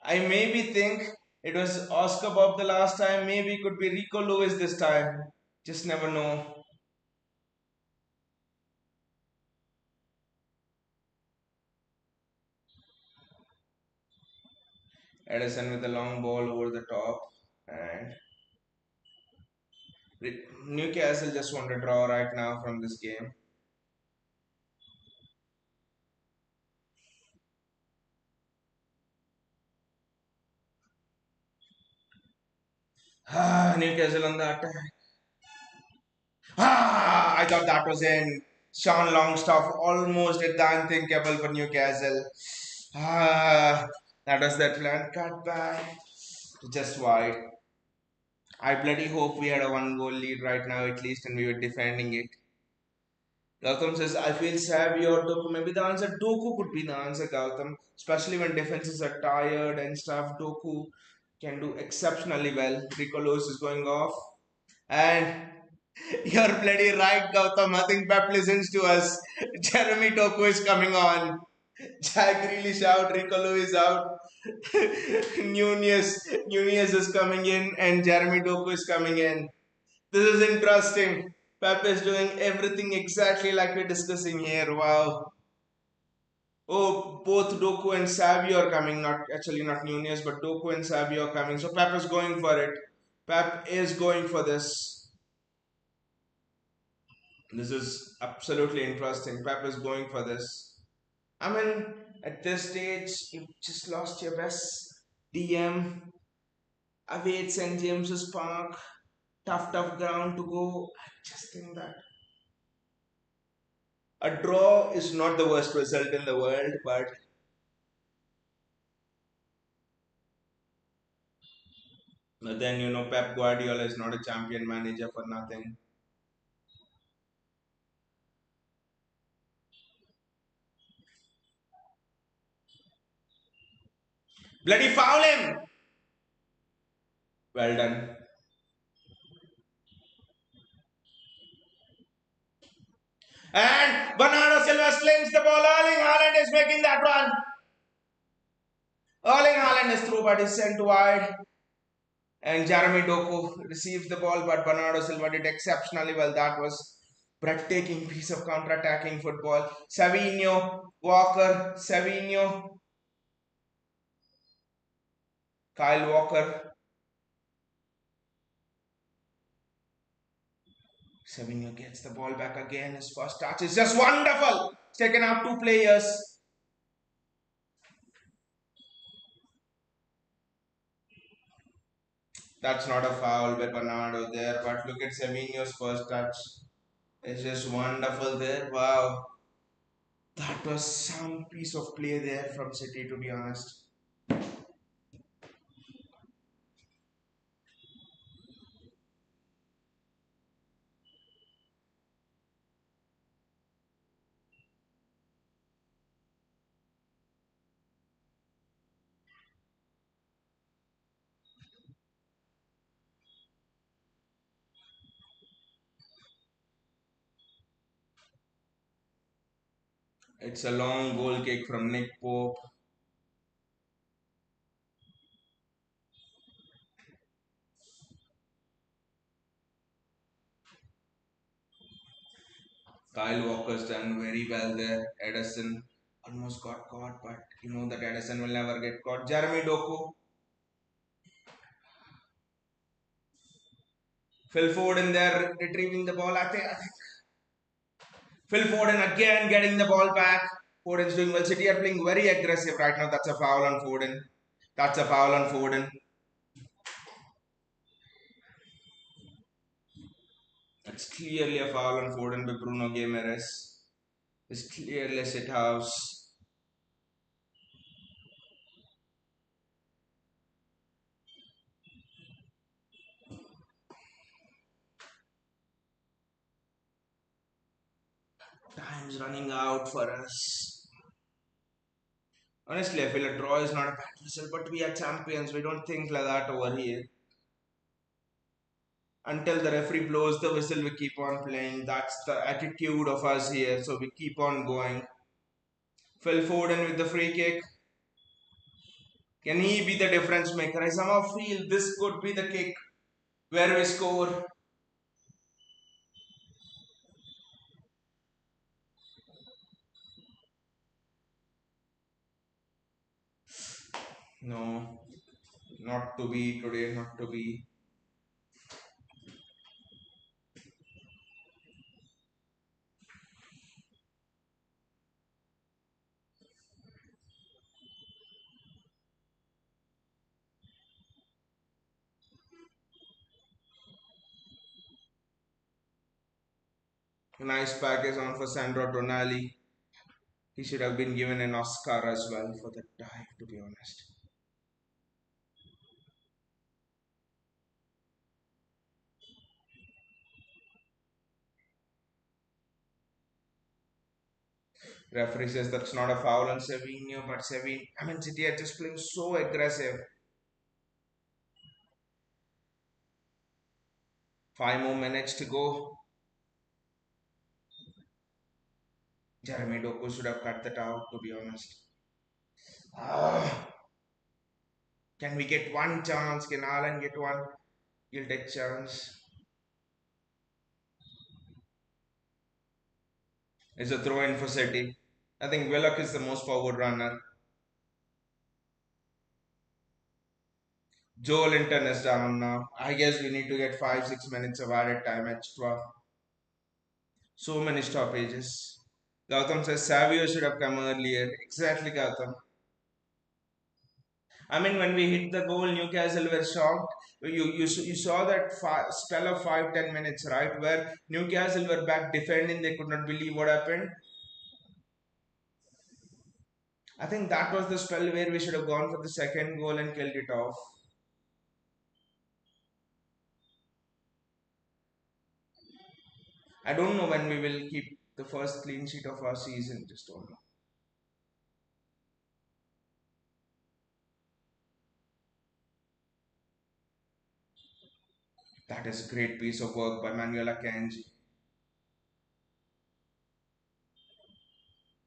[SPEAKER 1] I maybe think it was Oscar Bob the last time. Maybe it could be Rico Lewis this time. Just never know. Edison with a long ball over the top. And Newcastle just want to draw right now from this game. Newcastle on the attack. I thought that was in. Sean Longstaff almost did the unthinkable for Newcastle. That was that plan. Cut back. Just wide. I bloody hope we had a one goal lead right now at least and we were defending it. Gautam says, I feel savvy or Doku. Maybe the answer Doku could be the answer, Gautam. Especially when defenses are tired and stuff. Doku can do exceptionally well. Ricolos is going off. And you're bloody right, Gautam. I think Pep listens to us. Jeremy Doku is coming on. Jack Grealish out. Ricolo is out. Nunez is coming in. And Jeremy Doku is coming in. This is interesting. Pep is doing everything exactly like we're discussing here. Wow. Oh, both Doku and Savio are coming. Not actually not Nunez, but Doku and Savio are coming. So Pep is going for it. Pep is going for this. This is absolutely interesting. Pep is going for this. I mean, at this stage, you just lost your best DM away at St. James's Park. Tough ground to go. I just think that a draw is not the worst result in the world, but then Pep Guardiola is not a champion manager for nothing. Bloody foul him! Well done. And Bernardo Silva slings the ball. Erling Haaland is making that run. Erling Haaland is through, but is sent wide. And Jeremy Doku receives the ball, but Bernardo Silva did exceptionally well. That was breathtaking piece of counter-attacking football. Savinho, Walker, Savinho, Kyle Walker. Savinho gets the ball back again. His first touch is just wonderful. It's taken out two players. That's not a foul by Bernardo there, but look at Savinho's first touch. It's just wonderful there. Wow. That was some piece of play there from City, to be honest. It's a long goal kick from Nick Pope. Kyle Walker's done very well there. Edison almost got caught, but you know that Edison will never get caught. Jeremy Doku, Phil Foden there retrieving the ball. I think Phil Foden again getting the ball back. Foden's doing well. City are playing very aggressive right now. That's a foul on Foden. That's a foul on Foden. That's clearly a foul on Foden by Bruno Guimaraes. It's clearly a sit house. Time's running out for us. Honestly, I feel a draw is not a bad result, but we are champions. We don't think like that over here. Until the referee blows the whistle, we keep on playing. That's the attitude of us here. So we keep on going. Phil Foden with the free kick. Can he be the difference maker? I somehow feel this could be the kick where we score. No, not to be today, not to be. Nice package on for Sandro Tonali. He should have been given an Oscar as well for that dive, to be honest. Referee says that's not a foul on Savinho, but City are just playing so aggressive. 5 more minutes to go. Jeremy Doku should have cut that out, to be honest. Ah, can we get one chance? Can Alan get one? He'll take chance. It's a throw in for City. I think Willock is the most forward runner. Joe Linton is down now. I guess we need to get 5 6 minutes of added time extra. So many stoppages. Gautam says Savio should have come earlier. Exactly, Gautam. I mean, when we hit the goal, Newcastle were shocked. You saw that spell of 5 10 minutes, right? Where Newcastle were back defending, they could not believe what happened. I think that was the spell where we should have gone for the second goal and killed it off. I don't know when we will keep the first clean sheet of our season. Just don't know. That is a great piece of work by Manuela Akanji.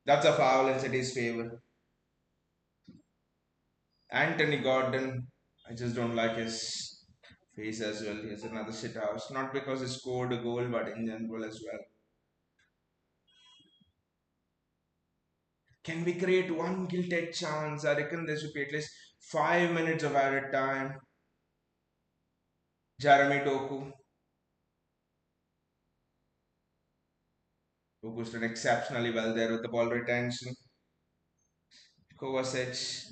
[SPEAKER 1] That's a foul in City's favour. Anthony Gordon, I just don't like his face as well. He's another shit house. Not because he scored a goal, but in general as well. Can we create one gilded chance? I reckon there should be at least 5 minutes of added time. Jeremy Doku. Doku's done exceptionally well there with the ball retention. Kovacic.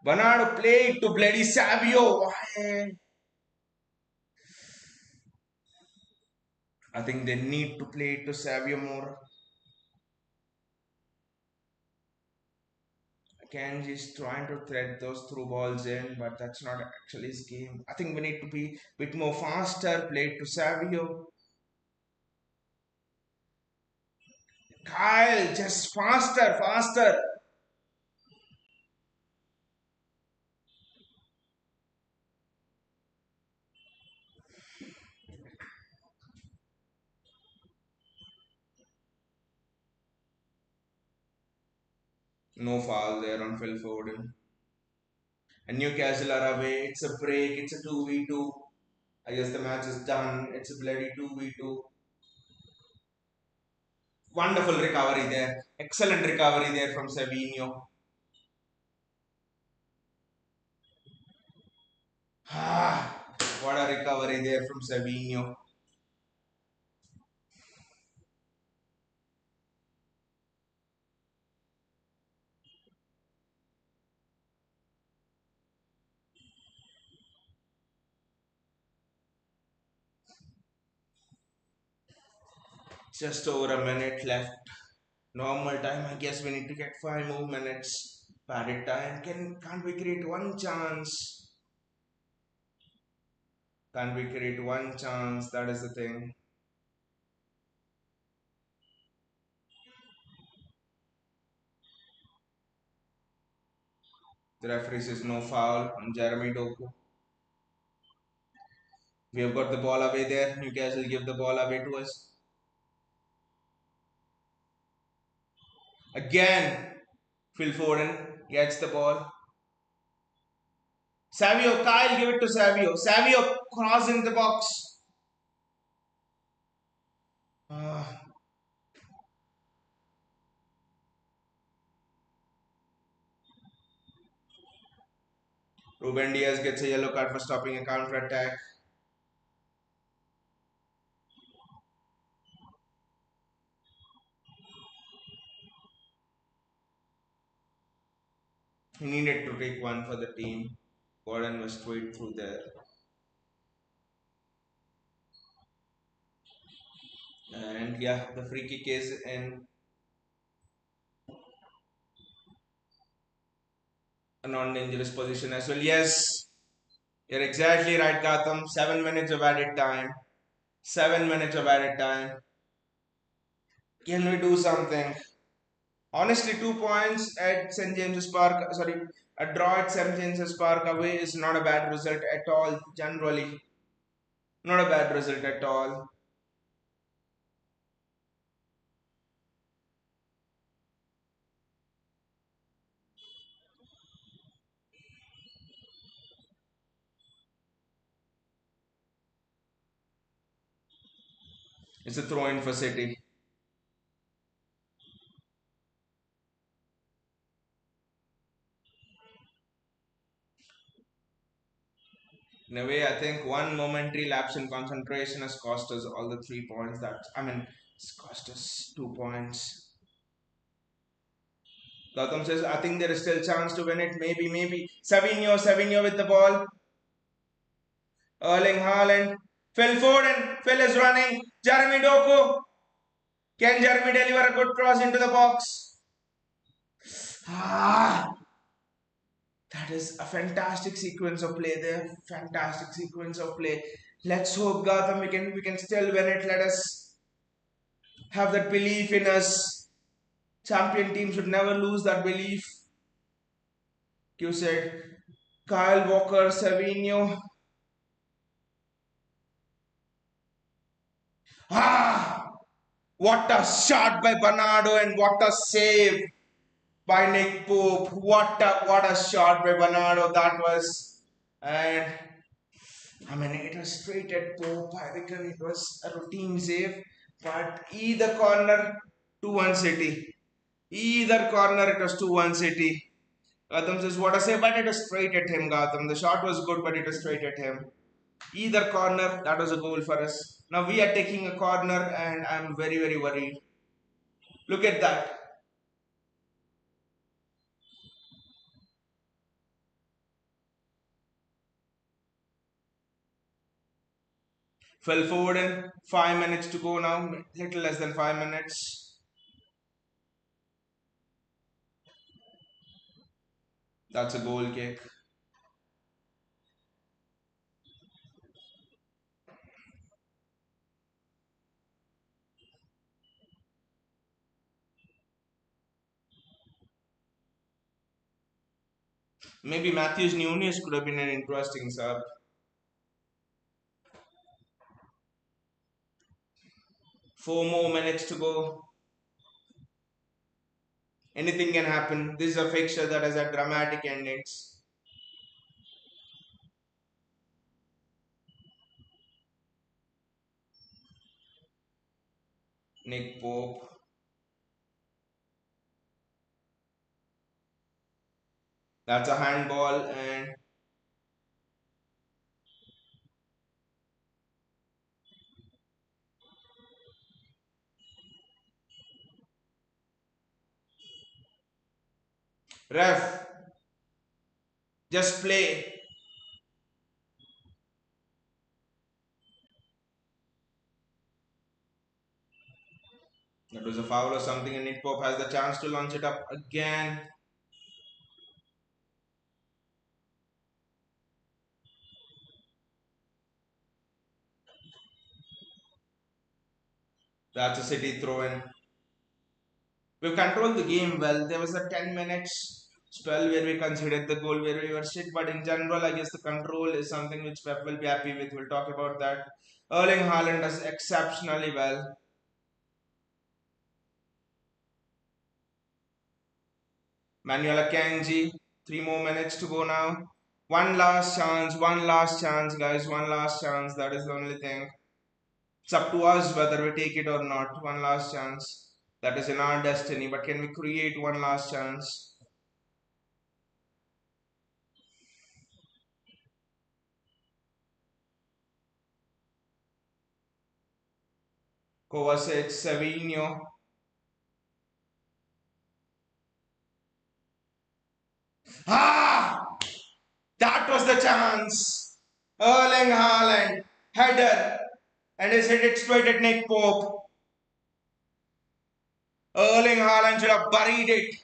[SPEAKER 1] Bernardo played to bloody Savio. Why? I think they need to play it to Savio more. Kanji is trying to thread those through balls in, but that's not actually his game. I think we need to be a bit more faster, play it to Savio. Kyle, just faster, faster. No foul there on Phil Foden. And Newcastle are away. It's a break. It's a 2v2. I guess the match is done. It's a bloody 2v2. Wonderful recovery there. Excellent recovery there from Savinho. Ah, what a recovery there from Savinho. Just over a minute left. Normal time. I guess we need to get 5 more minutes. Padded time. Can't we create one chance? Can't we create one chance? That is the thing. The referee says no foul on Jeremy Doku. We have got the ball away there. Newcastle give the ball away to us. Again, Phil Foden gets the ball. Savio, Kyle give it to Savio. Savio crossing the box. Ah, Ruben Diaz gets a yellow card for stopping a counter attack. He needed to take one for the team. Gordon was straight through there. And yeah, the free kick is in a non-dangerous position as well. Yes, you're exactly right, Gotham. 7 minutes of added time. 7 minutes of added time. Can we do something? Honestly, 2 points at St. James's Park, sorry, a draw at St. James's Park away is not a bad result at all, generally. Not a bad result at all. It's a throw in for City. In a way, I think one momentary lapse in concentration has cost us all the 3 points. It's cost us 2 points. Gautam says, I think there is still chance to win it. Maybe. Savinho with the ball. Erling Haaland. Phil Foden. Phil is running. Jeremy Doku. Can Jeremy deliver a good cross into the box? Ah, that is a fantastic sequence of play there. Fantastic sequence of play. Let's hope Gotham we can still win it. Let us have that belief in us. Champion team should never lose that belief. You said Kyle Walker, Savinho. Ah, what a shot by Bernardo and what a save by Nick Pope. What a shot by Bernardo that was. And it was straight at Pope. I reckon it was a routine save. But either corner, 2-1 City. Either corner, it was 2-1 City. Gotham says, what a save, but it was straight at him, Gotham. The shot was good, but it was straight at him. Either corner, that was a goal for us. Now we are taking a corner, and I'm very, very worried. Look at that. Fell forward in 5 minutes to go now, little less than 5 minutes. That's a goal kick. Maybe Matthews Nunes could have been an interesting sub. 4 more minutes to go. Anything can happen. This is a fixture that has a dramatic endings. Nick Pope. That's a handball and ref. Just play. That was a foul or something, and Nick Pope has the chance to launch it up again. That's a City throw in. We've controlled the game well. There was a 10 minutes spell where we considered the goal where we were shit, but in general, I guess the control is something which Pep will be happy with. We'll talk about that. Erling Haaland does exceptionally well. Manuel Akanji, 3 more minutes to go now. One last chance, guys, one last chance. That is the only thing. It's up to us whether we take it or not. One last chance. That is in our destiny, but can we create one last chance? Kovacic, Savinho. Ah! That was the chance. Erling Haaland, header, and he's hit it straight at Nick Pope. Erling Haaland should have buried it.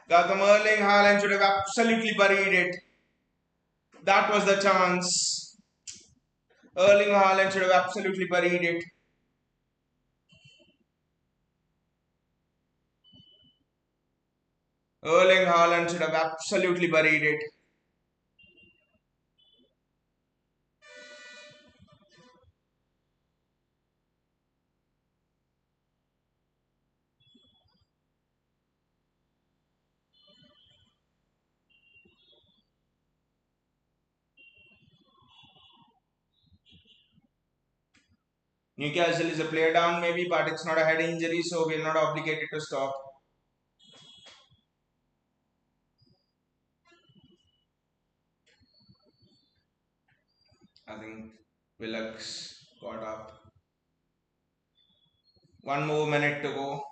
[SPEAKER 1] Gautam, Erling Haaland should have absolutely buried it. That was the chance. Erling Haaland should have absolutely buried it. Erling Haaland should have absolutely buried it. Newcastle is a player down maybe, but it's not a head injury, so we're not obligated to stop. I think Willox got up. 1 more minute to go.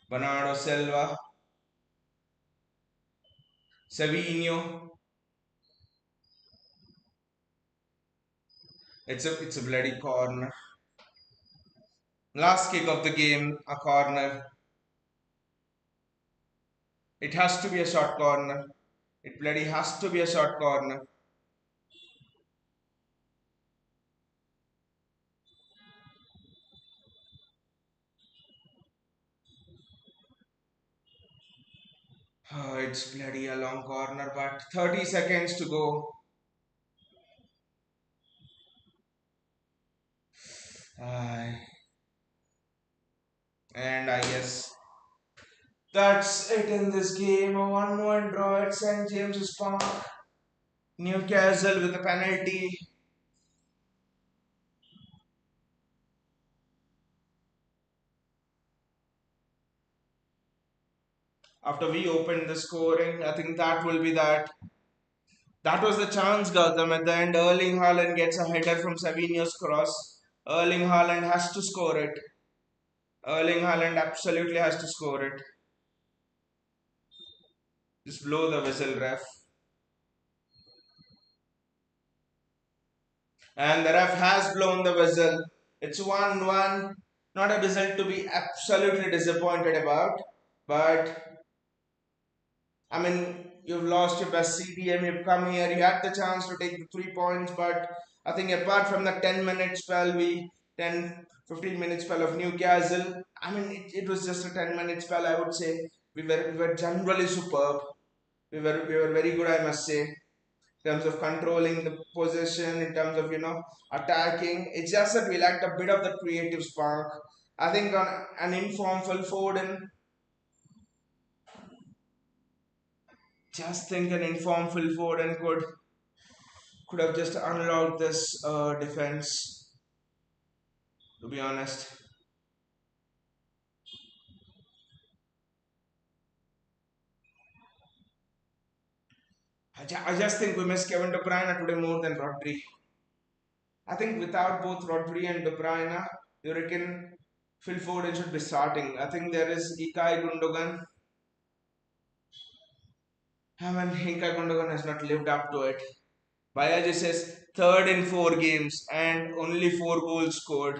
[SPEAKER 1] Bernardo Silva, Savinho. It's a bloody corner. Last kick of the game, a corner. It has to be a short corner. It bloody has to be a short corner. Oh, it's bloody a long corner, but 30 seconds to go. Aye. And I guess that's it in this game. A 1-1 draw at St. James's Park. Newcastle with a penalty. After we opened the scoring, I think that will be that. That was the chance, Gautam. At the end, Erling Haaland gets a header from Savinho's cross. Erling Haaland has to score it. Erling Haaland absolutely has to score it. Just blow the whistle, ref. And the ref has blown the whistle. It's 1-1. Not a result to be absolutely disappointed about. But, I mean, you've lost your best CDM. You've come here. You had the chance to take the 3 points. But I think apart from the 10-minute spell, 10-15 minute spell of Newcastle, I mean, it was just a 10-minute spell, I would say. We were generally superb. We were very good, I must say, in terms of controlling the possession, in terms of attacking. It's just that we lacked a bit of the creative spark. I think on an informed Phil Foden, just think an informed Phil Foden could have just unlocked this defense. To be honest, I just think we miss Kevin De Bruyne today more than Rodri. I think without both Rodri and De Bruyne, you reckon Phil Foden should be starting. I think there is Ikai Gundogan. I mean, Ikai Gundogan has not lived up to it. Bayaji says third in 4 games and only 4 goals scored.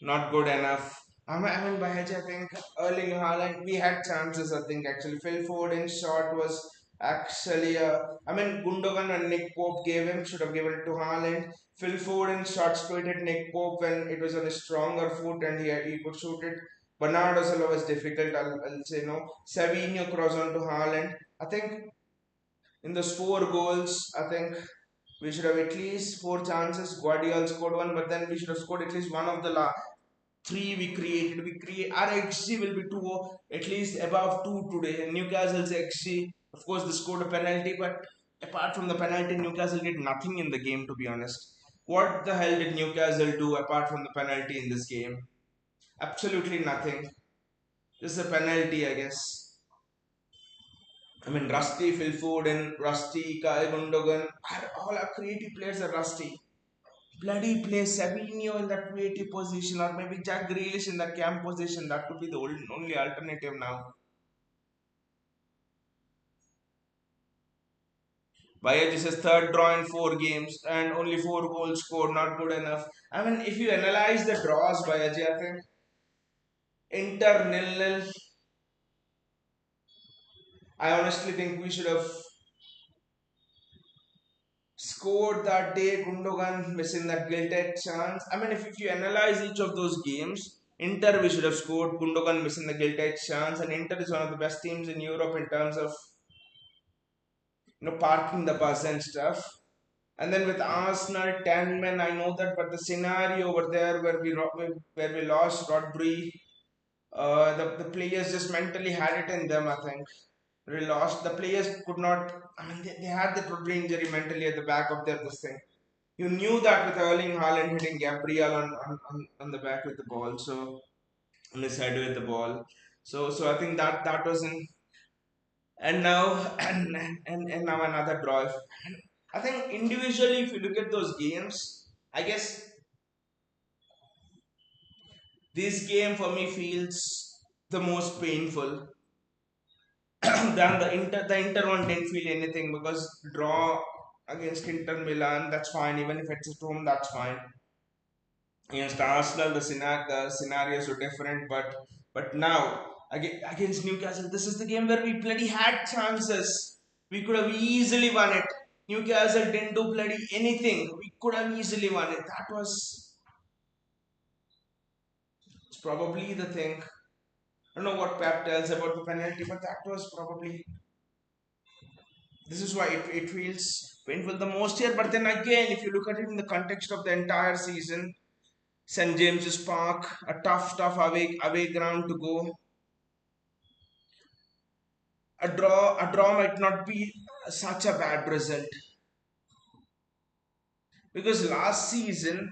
[SPEAKER 1] Not good enough. I mean, Bayaji, I think early in Haaland, we had chances. I think actually Phil Foden's shot was actually. I mean, Gundogan and Nick Pope gave him should have given it to Haaland. Phil Foden's shot exploited Nick Pope when it was on a stronger foot and he could shoot it. Bernardo Silva was difficult. I'll say no. Savinho cross on to Haaland. I think in those 4 goals, I think we should have at least 4 chances. Guardiola scored one, but then we should have scored at least one of the three we created. We create our XG will be two at least above two today. And Newcastle's XG, of course, they scored a penalty, but apart from the penalty, Newcastle did nothing in the game. To be honest, what the hell did Newcastle do apart from the penalty in this game? Absolutely nothing. Just a penalty, I guess. I mean, Rusty, Phil Foden, Rusty, Kai Gundogan, all our creative players are rusty. Bloody play Savinho in that creative position, or maybe Jack Grealish in the camp position. That could be the only alternative now. Bayagis is third draw in 4 games and only 4 goals scored. Not good enough. I mean, if you analyze the draws, Bayaji, I think Inter nil nil. I honestly think we should have scored that day. Gundogan missing that guilted chance. I mean, if you analyze each of those games, Inter we should have scored. Gundogan missing the guilted chance, and Inter is one of the best teams in Europe in terms of parking the bus and stuff. And then with Arsenal, 10 men, I know that, but the scenario over there where we lost Rodri, the players just mentally had it in them. I think we lost. The players could not. I mean, they had the Rodri injury mentally at the back of their this thing. You knew that with Erling Haaland hitting Gabriel on the back with the ball, so on his head with the ball. So I think that was in. And now and now another draw. I think individually, if you look at those games, I guess this game for me feels the most painful than the Inter one didn't feel anything because draw against Inter Milan, that's fine. Even if it's at home, that's fine. Against Arsenal, the scenarios are different, but now against Newcastle, this is the game where we bloody had chances. We could have easily won it. Newcastle didn't do bloody anything. We could have easily won it. That was it's probably the thing. I don't know what Pep tells about the penalty, but that was probably this is why it feels painful the most here. But then again, if you look at it in the context of the entire season, St James's Park, a tough away ground to go. A draw might not be such a bad result because last season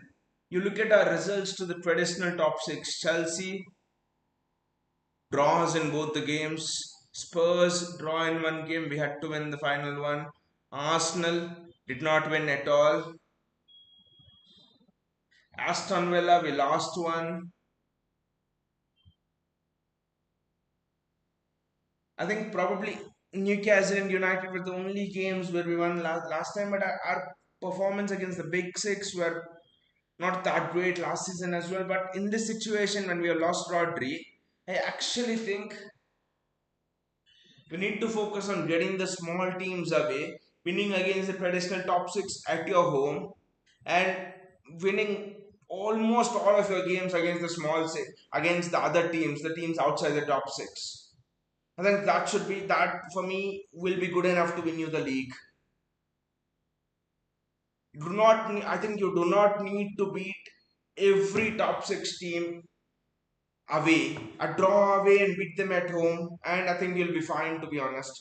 [SPEAKER 1] you look at our results to the traditional top six. Chelsea draws in both the games. Spurs draw in one game. We had to win the final one. Arsenal did not win at all. Aston Villa we lost one. I think probably Newcastle and United were the only games where we won last time, but our performance against the big six were not that great last season as well. But in this situation, when we have lost Rodri, I actually think we need to focus on getting the small teams away, winning against the traditional top six at your home, and winning almost all of your games against the small six, against the other teams, the teams outside the top six. I think that should be that for me will be good enough to win you the league. I think you do not need to beat every top six team away. A draw away and beat them at home, and I think you'll be fine, to be honest.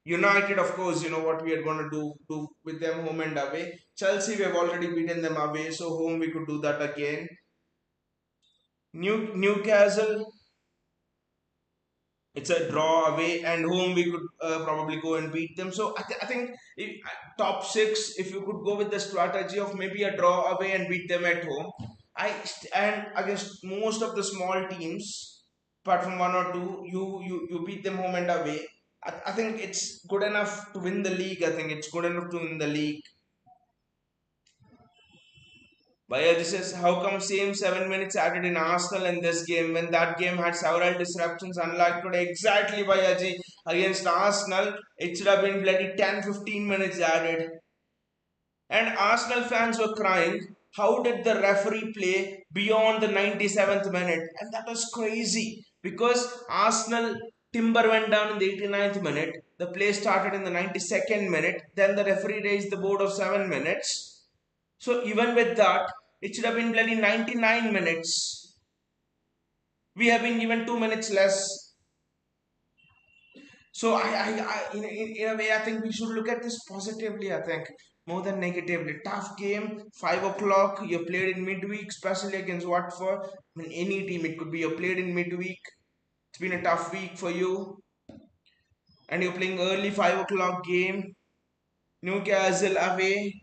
[SPEAKER 1] United, of course, you know what we are going to do with them home and away. Chelsea, we have already beaten them away, so home we could do that again. Newcastle, it's a draw away, and home we could probably go and beat them. So I think if, top six, if you could go with the strategy of maybe a draw away and beat them at home, and against most of the small teams, apart from one or two, you beat them home and away. I think it's good enough to win the league. I think it's good enough to win the league. But yeah, this is how come same 7 minutes added in Arsenal in this game when that game had several disruptions unlike today. Exactly, Bayaji, against Arsenal, it should have been bloody 10-15 minutes added. And Arsenal fans were crying, how did the referee play beyond the 97th minute? And that was crazy because Arsenal timber went down in the 89th minute. The play started in the 92nd minute. Then the referee raised the board of 7 minutes. So even with that, it should have been bloody 99 minutes. We have been given 2 minutes less. So in a way, I think we should look at this positively. I think more than negatively. Tough game, 5 o'clock. You played in midweek, especially against Watford. I mean, any team it could be. You played in midweek. It's been a tough week for you, and you're playing early 5 o'clock game. Newcastle away.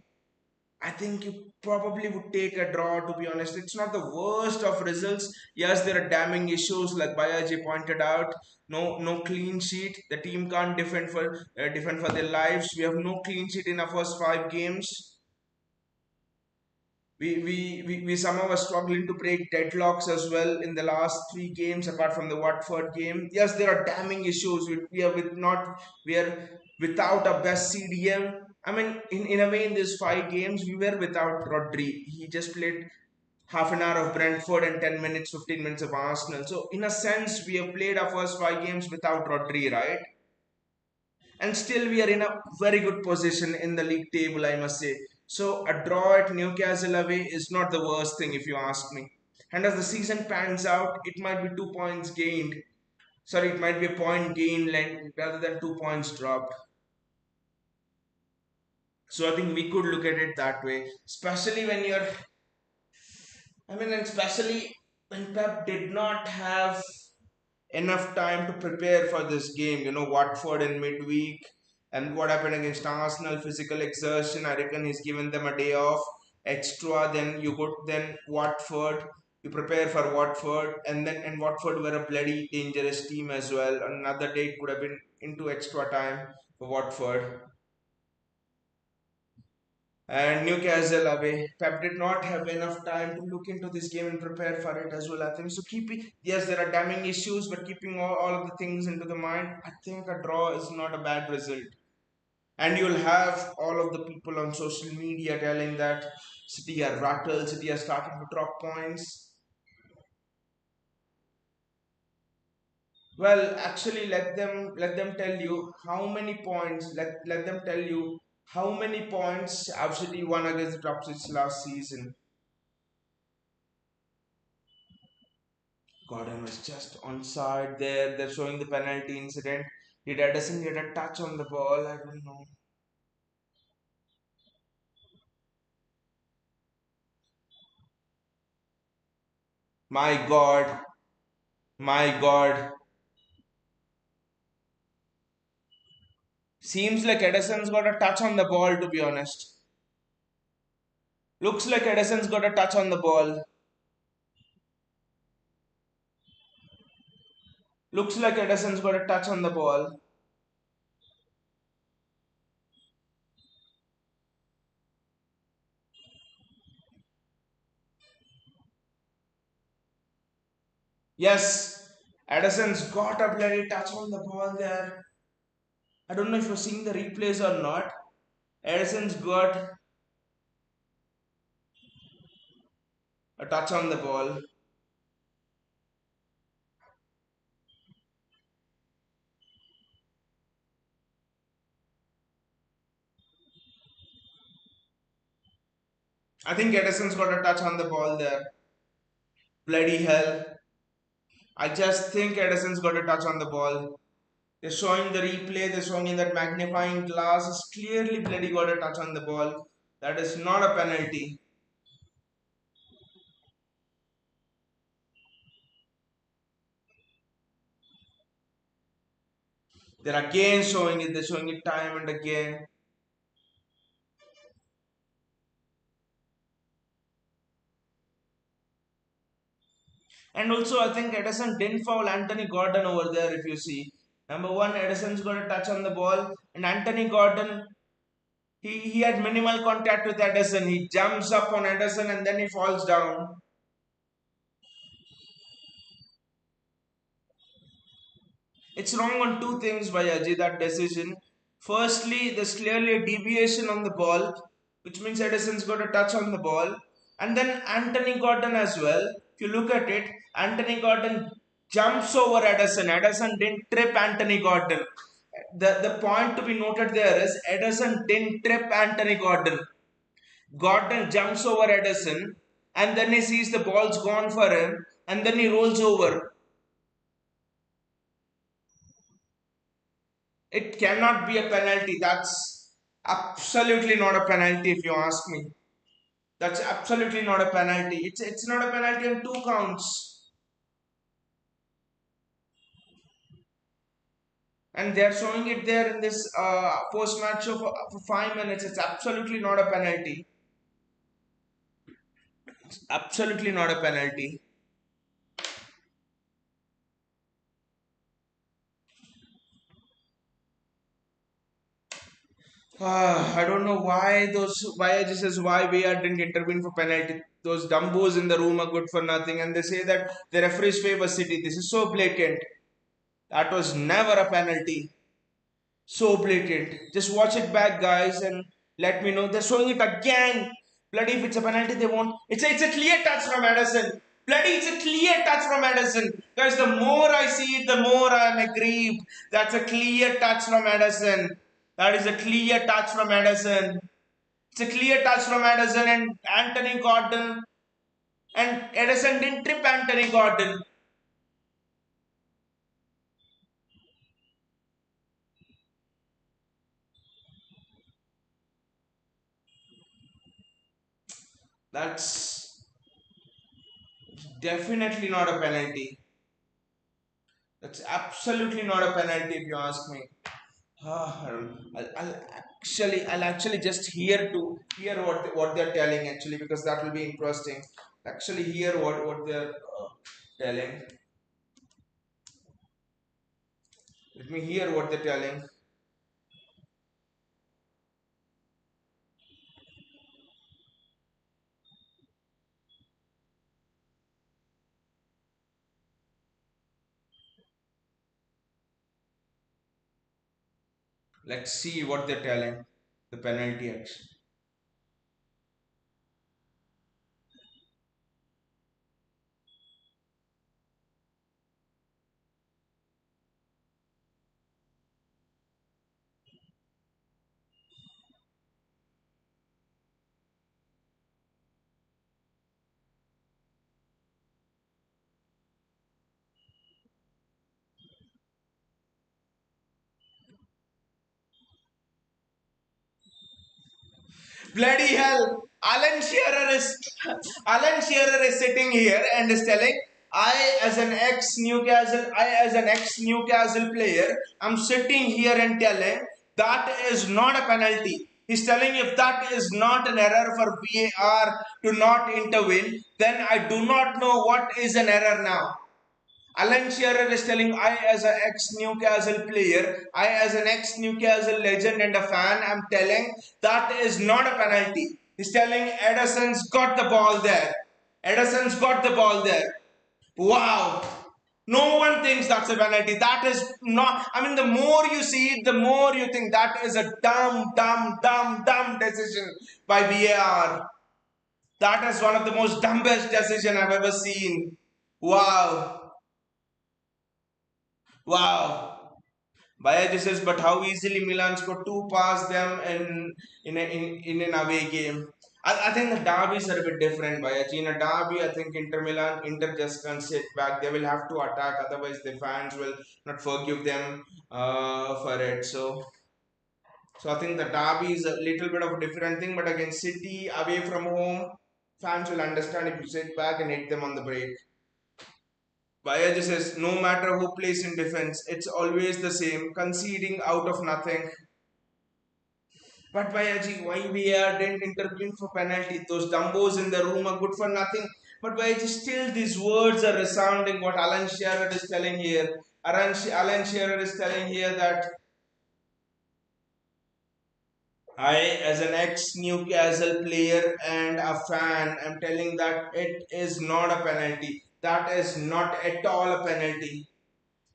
[SPEAKER 1] I think you probably would take a draw, to be honest. It's not the worst of results. Yes, there are damning issues, like Bayaji pointed out. No clean sheet. The team can't defend for their lives. We have no clean sheet in our first 5 games. We somehow are struggling to break deadlocks as well in the last 3 games, apart from the Watford game. Yes, there are damning issues. We are without a best CDM. I mean, in a way, in these 5 games, we were without Rodri. He just played half an hour of Brentford and 10 minutes, 15 minutes of Arsenal. So, in a sense, we have played our first 5 games without Rodri, right? And still we are in a very good position in the league table, I must say. So a draw at Newcastle away is not the worst thing, if you ask me. And as the season pans out, it might be 2 points gained. Sorry, it might be a point gained rather than 2 points dropped. So I think we could look at it that way, especially when and especially when Pep did not have enough time to prepare for this game. You know, Watford in midweek and what happened against Arsenal, physical exertion. I reckon he's given them a day off extra. Then Watford. You prepare for Watford, and Watford were a bloody dangerous team as well. Another day it could have been into extra time for Watford. And Newcastle away. Pep did not have enough time to look into this game and prepare for it as well. I think so. Keeping Yes, there are damning issues, but keeping all of the things into the mind, I think a draw is not a bad result. And you'll have all of the people on social media telling that City are rattled, City are starting to drop points. Well, actually, let them tell you how many points. Let them tell you how many points have City won against the top six last season. Gordon was just onside there. They're showing the penalty incident. Did Edison get a touch on the ball? I don't know. My God. My God. Seems like Edison's got a touch on the ball, to be honest. Looks like Edison's got a touch on the ball. Looks like Edison's got a touch on the ball. Yes, Edison's got a bloody touch on the ball there. I don't know if you're seeing the replays or not. Edison's got a touch on the ball. I think Edison's got a touch on the ball there. Bloody hell. I just think Edison's got a touch on the ball. They're showing the replay, they're showing in that magnifying glass. It's clearly bloody got a touch on the ball. That is not a penalty. They're again showing it, they're showing it time and again. And also, I think Edison didn't foul Anthony Gordon over there, if you see. Number one, Edison's got a touch on the ball, and Anthony Gordon, he had minimal contact with Edison. He jumps up on Edison and then he falls down. It's wrong on two things by Ajay, that decision. Firstly, there's clearly a deviation on the ball, which means Edison's got a touch on the ball. And then Anthony Gordon as well. If you look at it, Anthony Gordon jumps over Edison. Edison didn't trip Anthony Gordon. The point to be noted there is Edison didn't trip Anthony Gordon. Gordon jumps over Edison and then he sees the ball's gone for him and then he rolls over. It cannot be a penalty. That's absolutely not a penalty if you ask me. That's absolutely not a penalty. It's not a penalty on two counts. And they're showing it there in this post match show for 5 minutes. It's absolutely not a penalty. It's absolutely not a penalty. I don't know why this is why VAR didn't intervene for penalty. Those dumbos in the room are good for nothing, and they say that the referees favor City. This is so blatant. That was never a penalty. So blatant. Just watch it back, guys, and let me know. They're showing it again. Bloody, if it's a penalty, they won't. It's a clear touch from Edison. Bloody, it's a clear touch from Edison. Guys, the more I see it, the more I am aggrieved. That's a clear touch from Edison. That is a clear touch from Edison. It's a clear touch from Edison and Anthony Gordon. And Edison didn't trip Anthony Gordon. That's definitely not a penalty. That's absolutely not a penalty if you ask me. I'll actually just hear what they're telling actually, because that will be interesting. Actually hear what they're telling. Let me hear what they're telling. Let's see what they're telling. The penalty action. Bloody hell! Alan Shearer is sitting here and is telling, I as an ex Newcastle player, I'm sitting here and telling that is not a penalty. He's telling, if that is not an error for VAR to not intervene, then I do not know what is an error now. Alan Shearer is telling, I as an ex-Newcastle player, I as an ex-Newcastle legend and a fan, I'm telling that is not a penalty. He's telling Edison's got the ball there. Edison's got the ball there. Wow. No one thinks that's a penalty. That is not, I mean, the more you see it, the more you think that is a dumb decision by VAR. That is one of the most dumbest decision I've ever seen. Wow. Wow. Bayaji says, but how easily Milan scored two past them in an away game. I think the derbies are a bit different, Bayachi. In a derby, I think Inter Milan, Inter just can't sit back. They will have to attack, otherwise the fans will not forgive them for it. So I think the derby is a little bit of a different thing. But again, City away from home, fans will understand if you sit back and hit them on the break. Bayaji says, no matter who plays in defense, it's always the same, conceding out of nothing. But Bayaji, why VAR didn't intervene for penalty? Those dumbos in the room are good for nothing. But Bayaji, still these words are resounding. What Alan Shearer is telling here. Alan Shearer is telling here that I, as an ex-Newcastle player and a fan, am telling that it is not a penalty. That is not at all a penalty.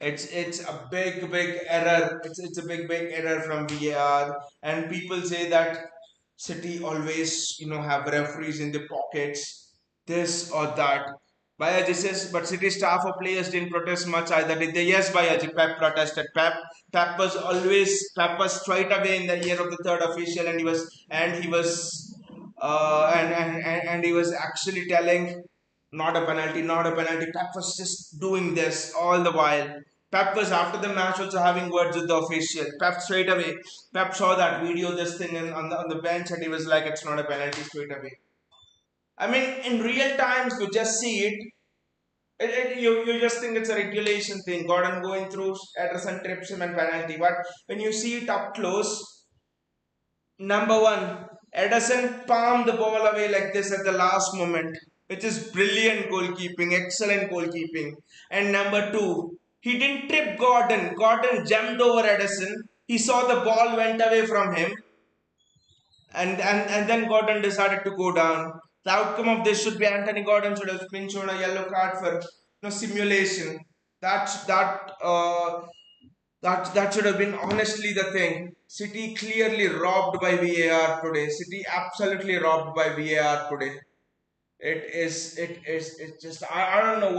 [SPEAKER 1] It's a big error. It's a big error from VAR. And people say that City always have referees in the pockets, this or that. Bayaji says, but City staff or players didn't protest much either, did they? Yes, Bayaji, Pep protested. Pep was straight away in the year of the third official, and he was actually telling not a penalty. Pep was just doing this all the while. Pep was after the match also having words with the official. Pep straight away. Pep saw that video, this thing, and on the bench, and he was like, "It's not a penalty." Straight away. I mean, in real times, you just see it. You just think it's a regulation thing. Gordon going through, Ederson trips him and penalty. But when you see it up close, number one, Ederson palmed the ball away like this at the last moment, which is brilliant goalkeeping, excellent goalkeeping. And number two, he didn't trip Gordon. Gordon jumped over Ederson. He saw the ball went away from him, and then Gordon decided to go down. The outcome of this should be Anthony Gordon should have been shown a yellow card for simulation. That's that should have been honestly the thing. City clearly robbed by VAR today. City absolutely robbed by VAR today. It's just I don't know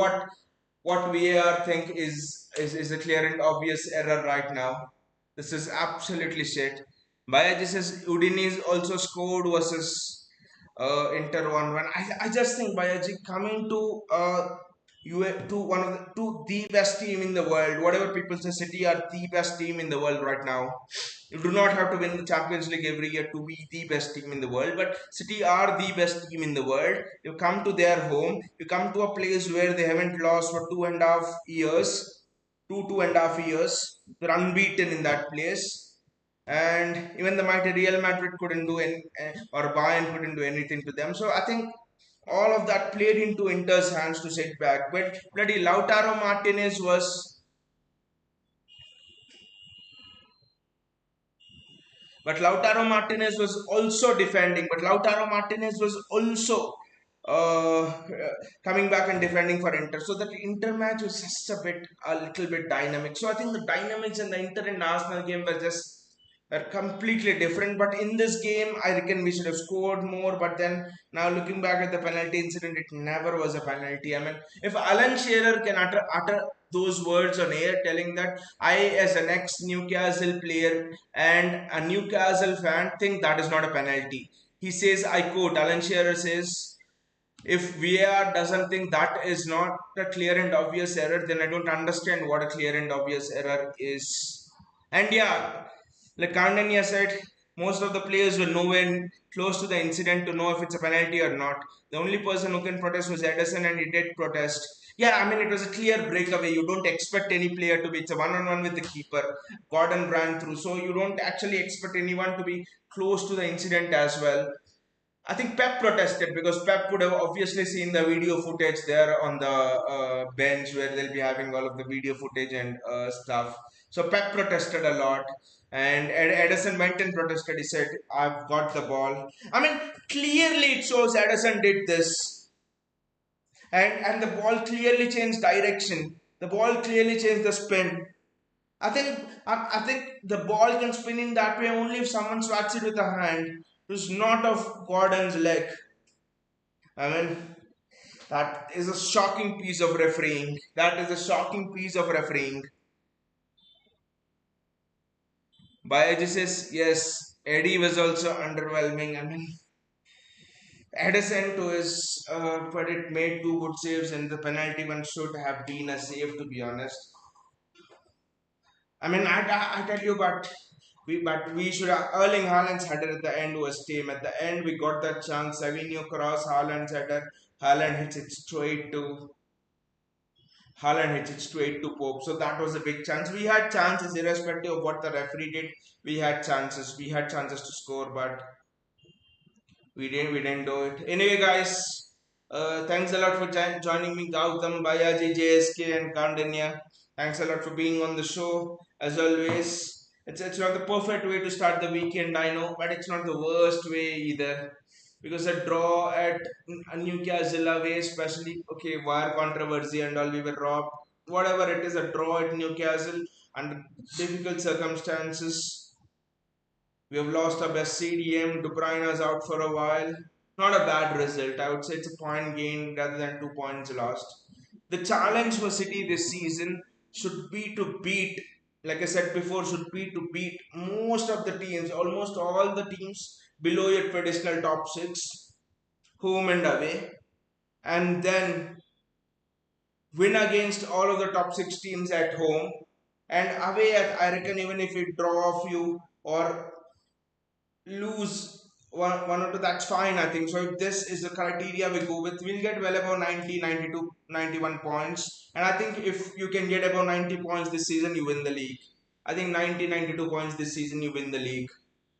[SPEAKER 1] what VAR think is a clear and obvious error right now. This is absolutely shit. Bayaji says Udinese also scored versus Inter 1-1. I just think Bayaji coming to to one of the best team in the world. Whatever people say, City are the best team in the world right now. You do not have to win the Champions League every year to be the best team in the world, but City are the best team in the world. You come to their home, you come to a place where they haven't lost for 2.5 years, 2.5 years. They're unbeaten in that place, and even the mighty Real Madrid couldn't do any, or Bayern couldn't do anything to them. So I think all of that played into Inter's hands to sit back. But bloody Lautaro Martinez was But Lautaro Martinez was also defending. But Lautaro Martinez was also uh, coming back and defending for Inter. So that Inter match was just a little bit dynamic. So I think the dynamics in the Inter and Arsenal game were completely different. But in this game, I reckon we should have scored more. But then now looking back at the penalty incident, it never was a penalty. I mean, if Alan Shearer can utter those words on air telling that I, as an ex Newcastle player and a Newcastle fan, think that is not a penalty. He says, I quote, Alan Shearer says, if VAR doesn't think that is not a clear and obvious error, then I don't understand what a clear and obvious error is. And yeah, like Kandanya said, most of the players were nowhere close to the incident to know if it's a penalty or not. The only person who can protest was Ederson, and he did protest. Yeah, I mean, it was a clear breakaway. You don't expect any player to be, it's a one-on-one with the keeper. Gordon ran through, so you don't actually expect anyone to be close to the incident as well. I think Pep protested because Pep would have obviously seen the video footage there on the bench where they'll be having all of the video footage and stuff. So Pep protested a lot, and Edison went and protested. He said, "I've got the ball." I mean, clearly it shows Edison did this, and the ball clearly changed direction. The ball clearly changed the spin. I think the ball can spin in that way only if someone swats it with a hand. It was not of Gordon's leg. I mean, that is a shocking piece of refereeing. That is a shocking piece of refereeing. Biology says yes. Eddie was also underwhelming. I mean, Edison, to his credit, made two good saves, and the penalty one should have been a save, to be honest. I mean, I tell you, but we should have. Erling Haaland's header at the end was tame. At the end, we got that chance. Savinho cross, Haaland's header. Haaland hits it straight to Haaland hits it straight to Pope. So that was a big chance. We had chances, irrespective of what the referee did. We had chances. We had chances to score, but we didn't do it. Anyway, guys, thanks a lot for joining me, Gautam, Bayaji, JSK, and Kandanya. Thanks a lot for being on the show. As always, it's not the perfect way to start the weekend, I know, but it's not the worst way either. Because a draw at Newcastle away, especially, okay, wire controversy and all, we were robbed. Whatever it is, a draw at Newcastle under difficult circumstances. We have lost our best CDM. De Bruyne is out for a while. Not a bad result. I would say it's a point gain rather than 2 points lost. The challenge for City this season should be to beat, like I said before, should be to beat most of the teams, almost all the teams below your traditional top six, home and away, and then win against all of the top six teams at home. And away, I reckon even if we draw a few or lose one or two, that's fine, I think. So if this is the criteria we go with, we'll get well above 90, 92, 91 points. And I think if you can get above 90 points this season, you win the league. I think 90, 92 points this season, you win the league.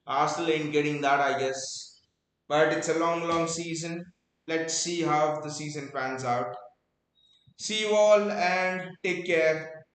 [SPEAKER 1] Arsenal ain't getting that, I guess. But it's a long season. Let's see how the season pans out. See you all and take care.